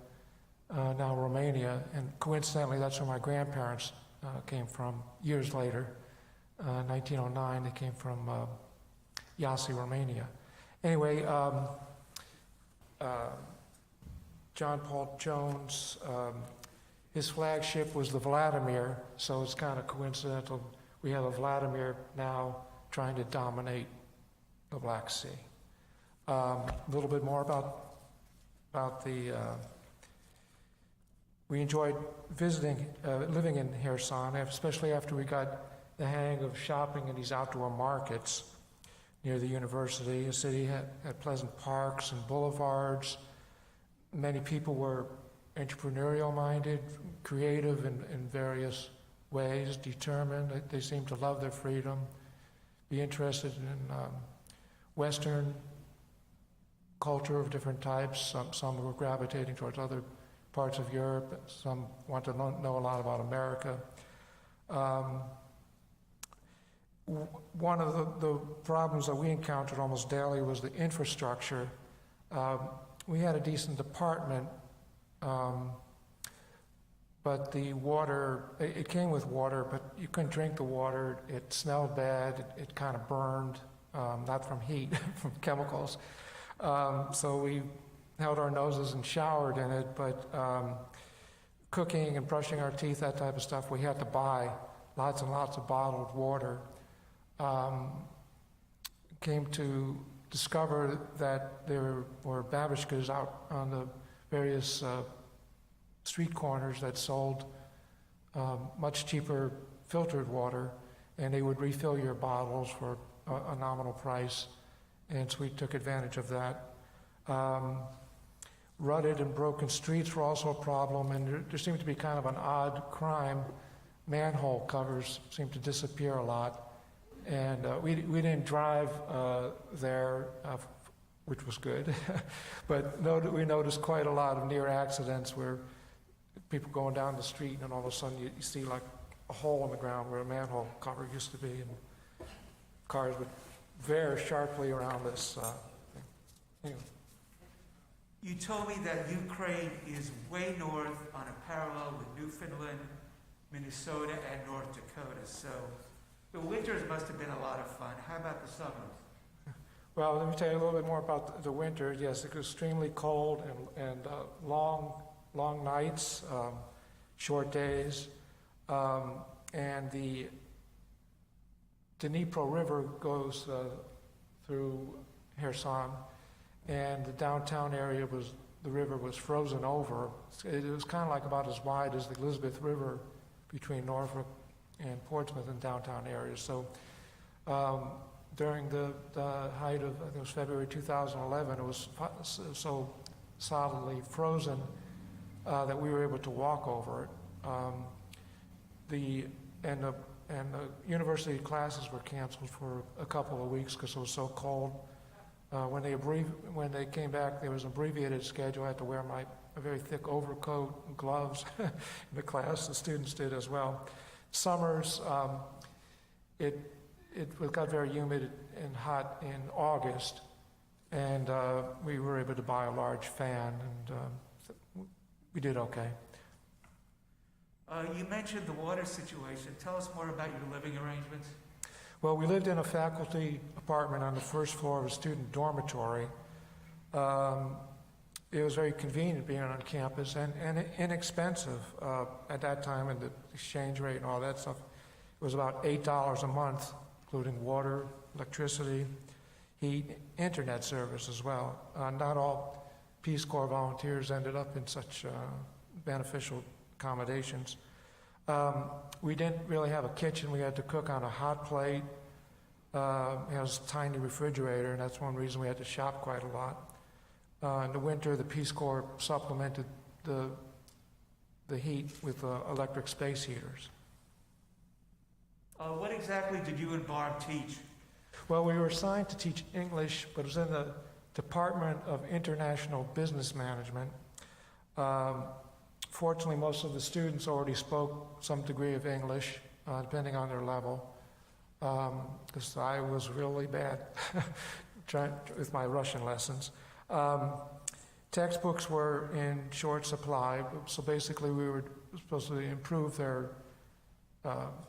now Romania, and coincidentally that's where my grandparents came from years later. 1909, they came from Iasi, Romania. Anyway, John Paul Jones, his flagship was the Vladimir, so it's kind of coincidental. We have a Vladimir now trying to dominate the Black Sea. A little bit more about the. We enjoyed visiting, living in Kherson, especially after we got the hang of shopping in these outdoor markets near the university. The city had pleasant parks and boulevards. Many people were entrepreneurial-minded, creative in various ways, determined. They seemed to love their freedom, be interested in Western culture of different types. Some were gravitating towards other parts of Europe. Some want to know a lot about America. One of the problems that we encountered almost daily was the infrastructure. We had a decent apartment, but the water, it came with water, but you couldn't drink the water. It smelled bad. It kind of burned, not from heat, from chemicals. So we held our noses and showered in it, but cooking and brushing our teeth, that type of stuff, we had to buy lots and lots of bottled water. Came to discover that there were babushkas out on the various street corners that sold much cheaper filtered water, and they would refill your bottles for a nominal price, and so we took advantage of that. Rutted and broken streets were also a problem, and there seemed to be kind of an odd crime. Manhole covers seemed to disappear a lot, and we didn't drive there, which was good, but we noticed quite a lot of near accidents where people going down the street and all of a sudden you see like a hole in the ground where a manhole cover used to be, and cars would veer sharply around this thing. Anyway. You told me that Ukraine is way north on a parallel with Newfoundland, Minnesota, and North Dakota. So the winters must have been a lot of fun. How about the summers? Well, let me tell you a little bit more about the winter. Yes, it was extremely cold and long nights, short days, and the Dnipro River goes through Kherson, and the downtown area the river was frozen over. It was kind of like about as wide as the Elizabeth River between Norfolk and Portsmouth and downtown areas. So during the height of, I think it was February 2011, it was so solidly frozen that we were able to walk over it. And the university classes were canceled for a couple of weeks because it was so cold. When they came back, there was an abbreviated schedule. I had to wear a very thick overcoat and gloves in the class. The students did as well. Summers, it got very humid and hot in August, and we were able to buy a large fan, and we did okay. You mentioned the water situation. Tell us more about your living arrangements. Well, we lived in a faculty apartment on the first floor of a student dormitory. It was very convenient being on campus and inexpensive at that time, and the exchange rate and all that stuff. It was about $8 a month, including water, electricity, heat, internet service as well. Not all Peace Corps volunteers ended up in such beneficial accommodations. We didn't really have a kitchen. We had to cook on a hot plate. It has a tiny refrigerator, and that's one reason we had to shop quite a lot. In the winter, the Peace Corps supplemented the heat with electric space heaters. What exactly did you and Barb teach? Well, we were assigned to teach English, but it was in the Department of International Business Management. Fortunately, most of the students already spoke some degree of English, depending on their level, because I was really bad with my Russian lessons. Textbooks were in short supply, so basically we were supposed to improve their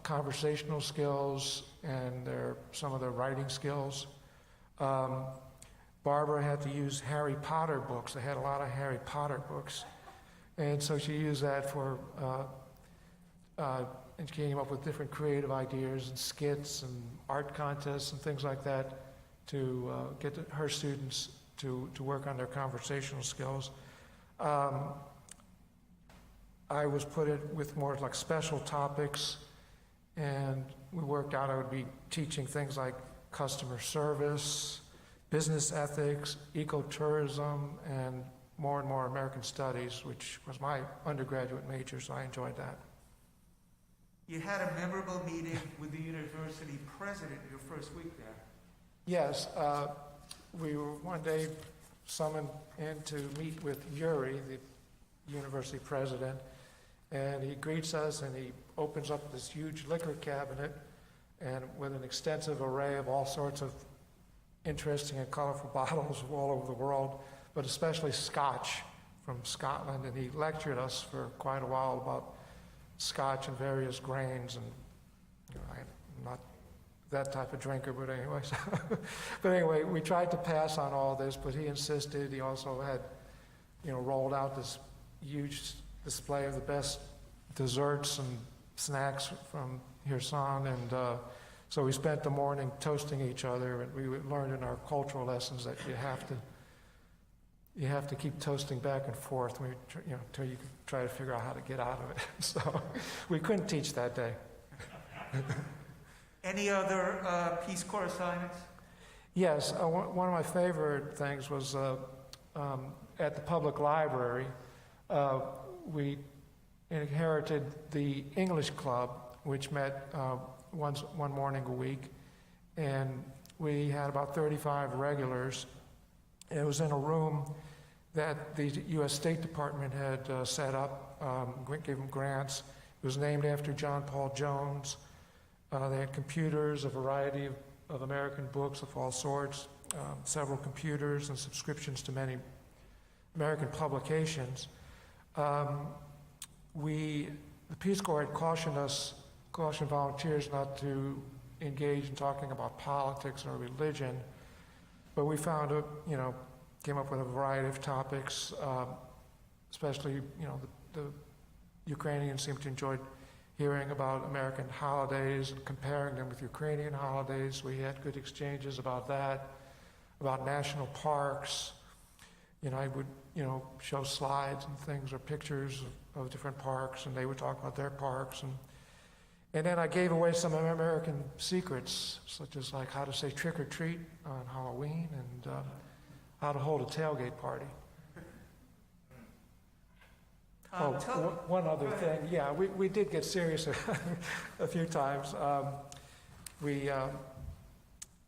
conversational skills and some of their writing skills. Barbara had to use Harry Potter books. They had a lot of Harry Potter books. And so she used that and she came up with different creative ideas and skits and art contests and things like that to get her students to work on their conversational skills. I was put in with more like special topics, and we worked out I would be teaching things like customer service, business ethics, ecotourism, and more American studies, which was my undergraduate major, so I enjoyed that. You had a memorable meeting with the university president your first week there. Yes, we were one day summoned in to meet with Yuri, the university president, and he greets us and he opens up this huge liquor cabinet and with an extensive array of all sorts of interesting and colorful bottles from all over the world, but especially Scotch from Scotland, and he lectured us for quite a while about Scotch and various grains, and I'm not that type of drinker, but anyway. But anyway, we tried to pass on all this, but he insisted. He also had, rolled out this huge display of the best desserts and snacks from Kherson, and so we spent the morning toasting each other, and we learned in our cultural lessons that you have to keep toasting back and forth, until you can try to figure out how to get out of it. So we couldn't teach that day. Any other Peace Corps assignments? Yes, one of my favorite things was at the public library. We inherited the English club, which met one morning a week, and we had about 35 regulars. It was in a room that the U.S. State Department had set up, gave them grants. It was named after John Paul Jones. They had computers, a variety of American books of all sorts, several computers, and subscriptions to many American publications. The Peace Corps had cautioned volunteers not to engage in talking about politics or religion, but we found came up with a variety of topics, especially, the Ukrainians seemed to enjoy hearing about American holidays and comparing them with Ukrainian holidays. We had good exchanges about that, about national parks. I would, show slides and things or pictures of different parks, and they would talk about their parks. And then I gave away some American secrets, such as like how to say trick or treat on Halloween and how to hold a tailgate party. One other thing. Yeah, we did get serious a few times.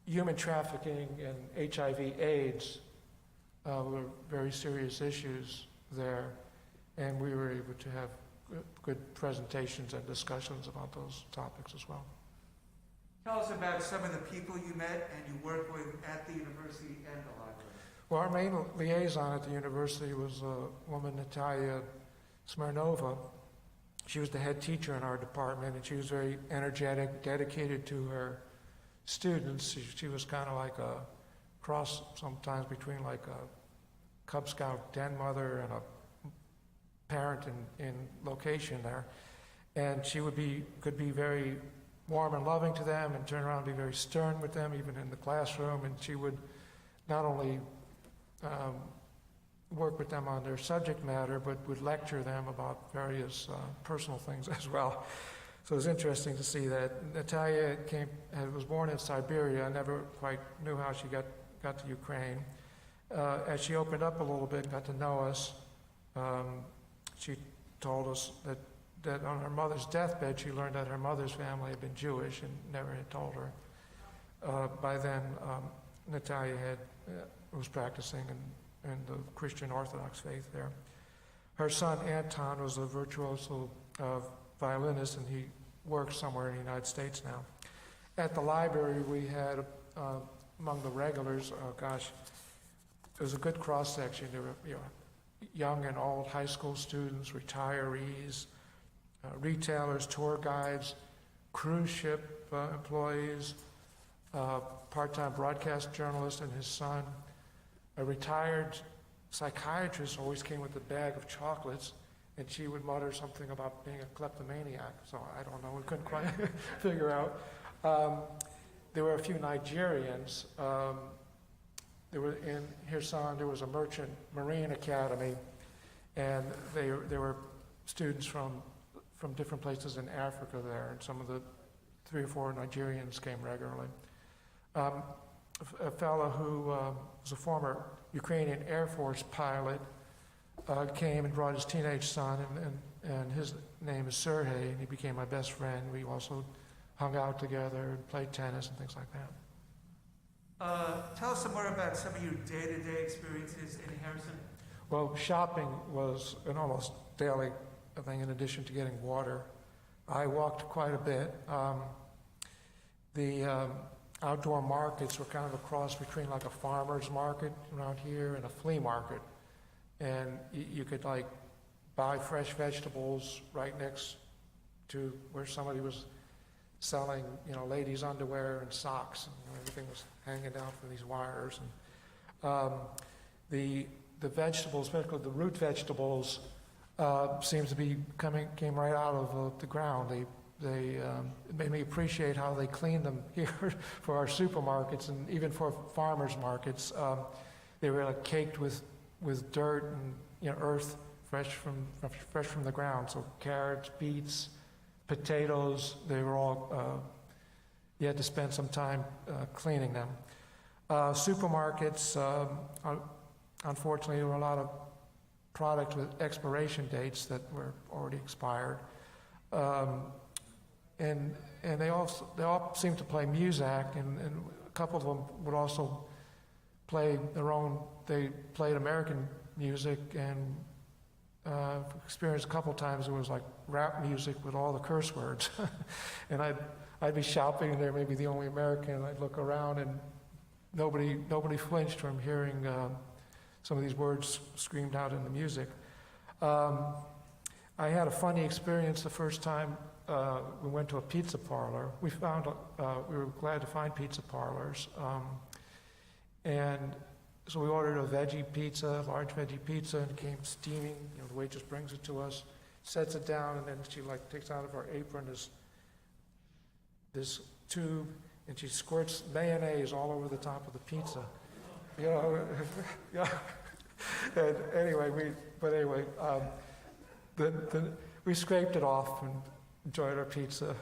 human trafficking and HIV/AIDS were very serious issues there, and we were able to have good presentations and discussions about those topics as well. Tell us about some of the people you met and you worked with at the university and the library. Well, our main liaison at the university was a woman, Natalia Smirnova. She was the head teacher in our department, and she was very energetic, dedicated to her students. She was kind of like a cross sometimes between like a Cub Scout den mother and a parent in location there. And she could be very warm and loving to them and turn around and be very stern with them, even in the classroom. And she would not only work with them on their subject matter, but would lecture them about various personal things as well. So it was interesting to see that. Natalia was born in Siberia. I never quite knew how she got to Ukraine. As she opened up a little bit and got to know us, she told us that on her mother's deathbed, she learned that her mother's family had been Jewish and never had told her. By then, Natalia was practicing in the Christian Orthodox faith there. Her son, Anton, was a virtuoso violinist, and he works somewhere in the United States now. At the library, we had, among the regulars, it was a good cross-section. There were young and old high school students, retirees, retailers, tour guides, cruise ship employees, part-time broadcast journalist and his son. A retired psychiatrist always came with a bag of chocolates, and she would mutter something about being a kleptomaniac. So I don't know, we couldn't quite figure out. There were a few Nigerians. There was a merchant marine academy, and there were students from different places in Africa there, and some of the 3 or 4 Nigerians came regularly. A fellow who was a former Ukrainian Air Force pilot came and brought his teenage son, and his name is Sergei, and he became my best friend. We also hung out together and played tennis and things like that. Tell us some more about some of your day-to-day experiences in Harrison. Well, shopping was an almost daily thing in addition to getting water. I walked quite a bit. The outdoor markets were kind of a cross between like a farmer's market around here and a flea market. And you could like buy fresh vegetables right next to where somebody was selling, ladies' underwear and socks. And, everything was hanging down from these wires. And the vegetables, particularly the root vegetables, seems to be came right out of the ground. They made me appreciate how they clean them here for our supermarkets and even for farmers markets. They were like caked with dirt and earth fresh from the ground. So carrots, beets, potatoes, they were all. You had to spend some time cleaning them. Supermarkets, unfortunately, there were a lot of products with expiration dates that were already expired. And they all seemed to play music, and a couple of them would also play they played American music, and experienced a couple times it was like rap music with all the curse words. And I'd be shopping, and there may be the only American, and I'd look around, and nobody flinched from hearing some of these words screamed out in the music. I had a funny experience the first time we went to a pizza parlor. We were glad to find pizza parlors. And so we ordered a veggie pizza, large veggie pizza, and it came steaming. The waitress brings it to us, sets it down, and then she takes out of her apron this tube, and she squirts mayonnaise all over the top of the pizza. Yeah. And anyway, we scraped it off and enjoyed our pizza.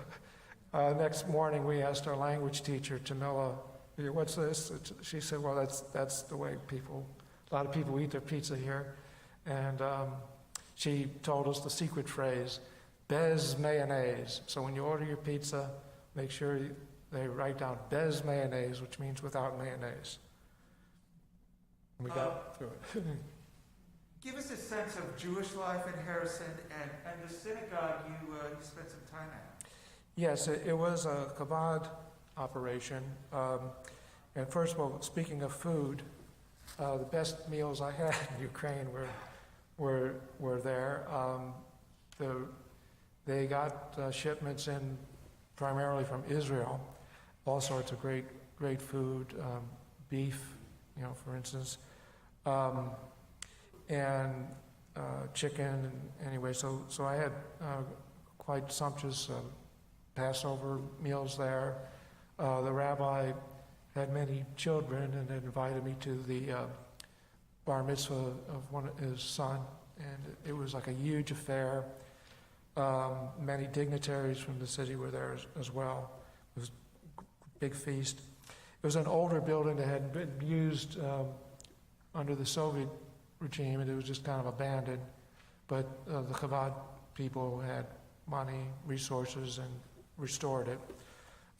Next morning, we asked our language teacher, Tamila, what's this? She said, well, that's the way a lot of people eat their pizza here. And she told us the secret phrase, bez mayonnaise. So when you order your pizza, make sure they write down bez mayonnaise, which means without mayonnaise. And we got through it. Give us a sense of Jewish life in Harrison and the synagogue you spent some time at. Yes, it was a Chabad operation. And first of all, speaking of food, the best meals I had in Ukraine were there. They got shipments in primarily from Israel, all sorts of great food, beef, for instance, and chicken. And anyway, so I had quite sumptuous Passover meals there. The rabbi had many children and had invited me to the bar mitzvah of one of his son, and it was like a huge affair. Many dignitaries from the city were there as well. It was a big feast. It was an older building that had been used under the Soviet regime, and it was just kind of abandoned. But the Chabad people had money, resources, and restored it.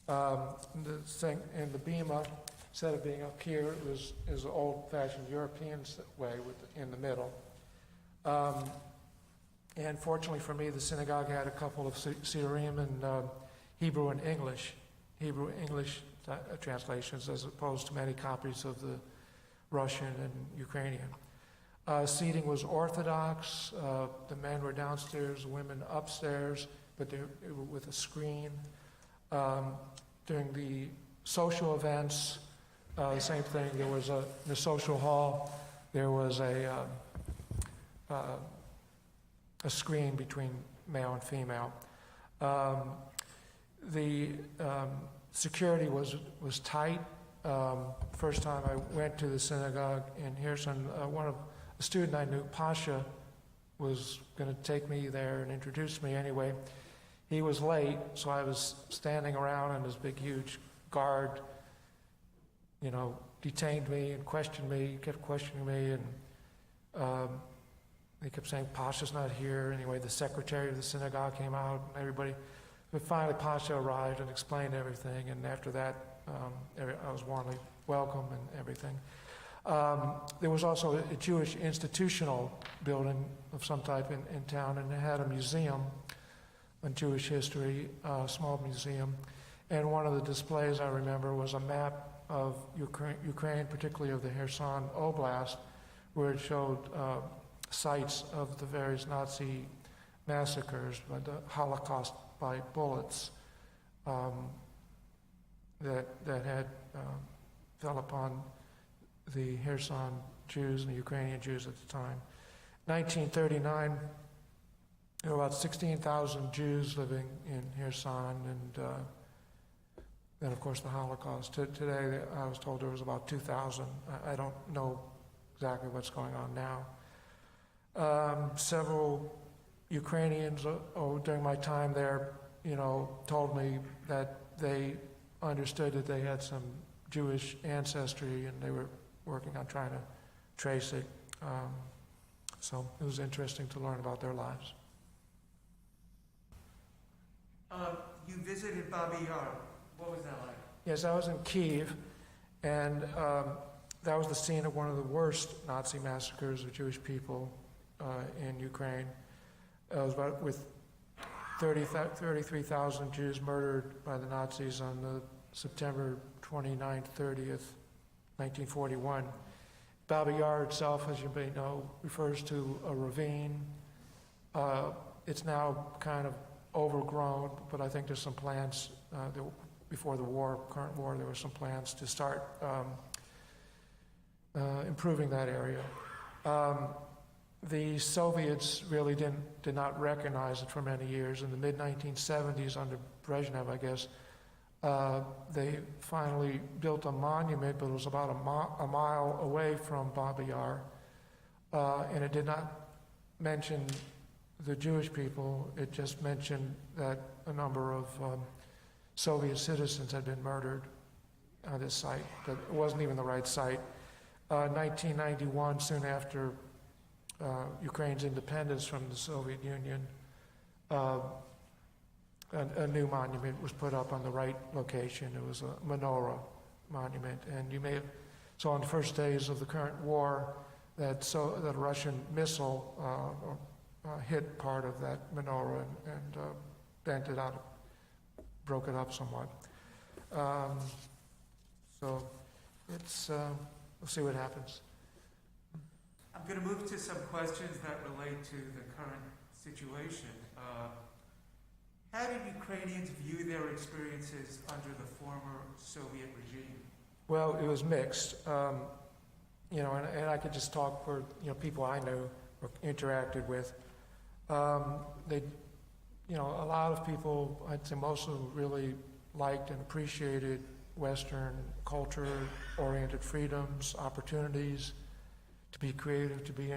The thing in the bima, instead of being up here, is an old-fashioned European way in the middle. And fortunately for me, the synagogue had a couple of Sidurim in Hebrew and English translations, as opposed to many copies of the Russian and Ukrainian. Seating was Orthodox. The men were downstairs, the women upstairs, but they were with a screen. During the social events, the same thing. There was in the social hall, there was a screen between male and female. The security was tight. First time I went to the synagogue in Harrison, a student I knew, Pasha, was going to take me there and introduce me anyway. He was late, so I was standing around, and this big, huge guard, detained me and questioned me, kept questioning me, and they kept saying, Pasha's not here. Anyway, the secretary of the synagogue came out, and everybody. But finally, Pasha arrived and explained everything, and after that, I was warmly welcomed and everything. There was also a Jewish institutional building of some type in town, and it had a museum on Jewish history, a small museum. And one of the displays I remember was a map of Ukraine, particularly of the Kherson Oblast, where it showed sites of the various Nazi massacres, the Holocaust by bullets that had fell upon the Kherson Jews and the Ukrainian Jews at the time. 1939, there were about 16,000 Jews living in Kherson, and then, of course, the Holocaust. Today, I was told there was about 2,000. I don't know exactly what's going on now. Several Ukrainians during my time there, told me that they understood that they had some Jewish ancestry, and they were working on trying to trace it. So it was interesting to learn about their lives. You visited Babi Yar. What was that like? Yes, I was in Kyiv, and that was the scene of one of the worst Nazi massacres of Jewish people in Ukraine. It was about with 33,000 Jews murdered by the Nazis on the September 29th, 30th, 1941. Babi Yar itself, as you may know, refers to a ravine. It's now kind of overgrown, but I think there's some plans, before the war, current war, there were some plans to start improving that area. The Soviets really did not recognize it for many years. In the mid-1970s, under Brezhnev, I guess, they finally built a monument, but it was about a mile away from Babi Yar, and it did not mention the Jewish people. It just mentioned that a number of Soviet citizens had been murdered on this site, but it wasn't even the right site. 1991, soon after Ukraine's independence from the Soviet Union, a new monument was put up on the right location. It was a menorah monument, and you may have saw on the first days of the current war that a Russian missile hit part of that menorah and bent it out, broke it up somewhat. So it's we'll see what happens. I'm going to move to some questions that relate to the current situation. How did Ukrainians view their experiences under the former Soviet regime? Well, it was mixed. And I could just talk for people I knew or interacted with. A lot of people, I'd say most of them, really liked and appreciated Western culture-oriented freedoms, opportunities to be creative, to be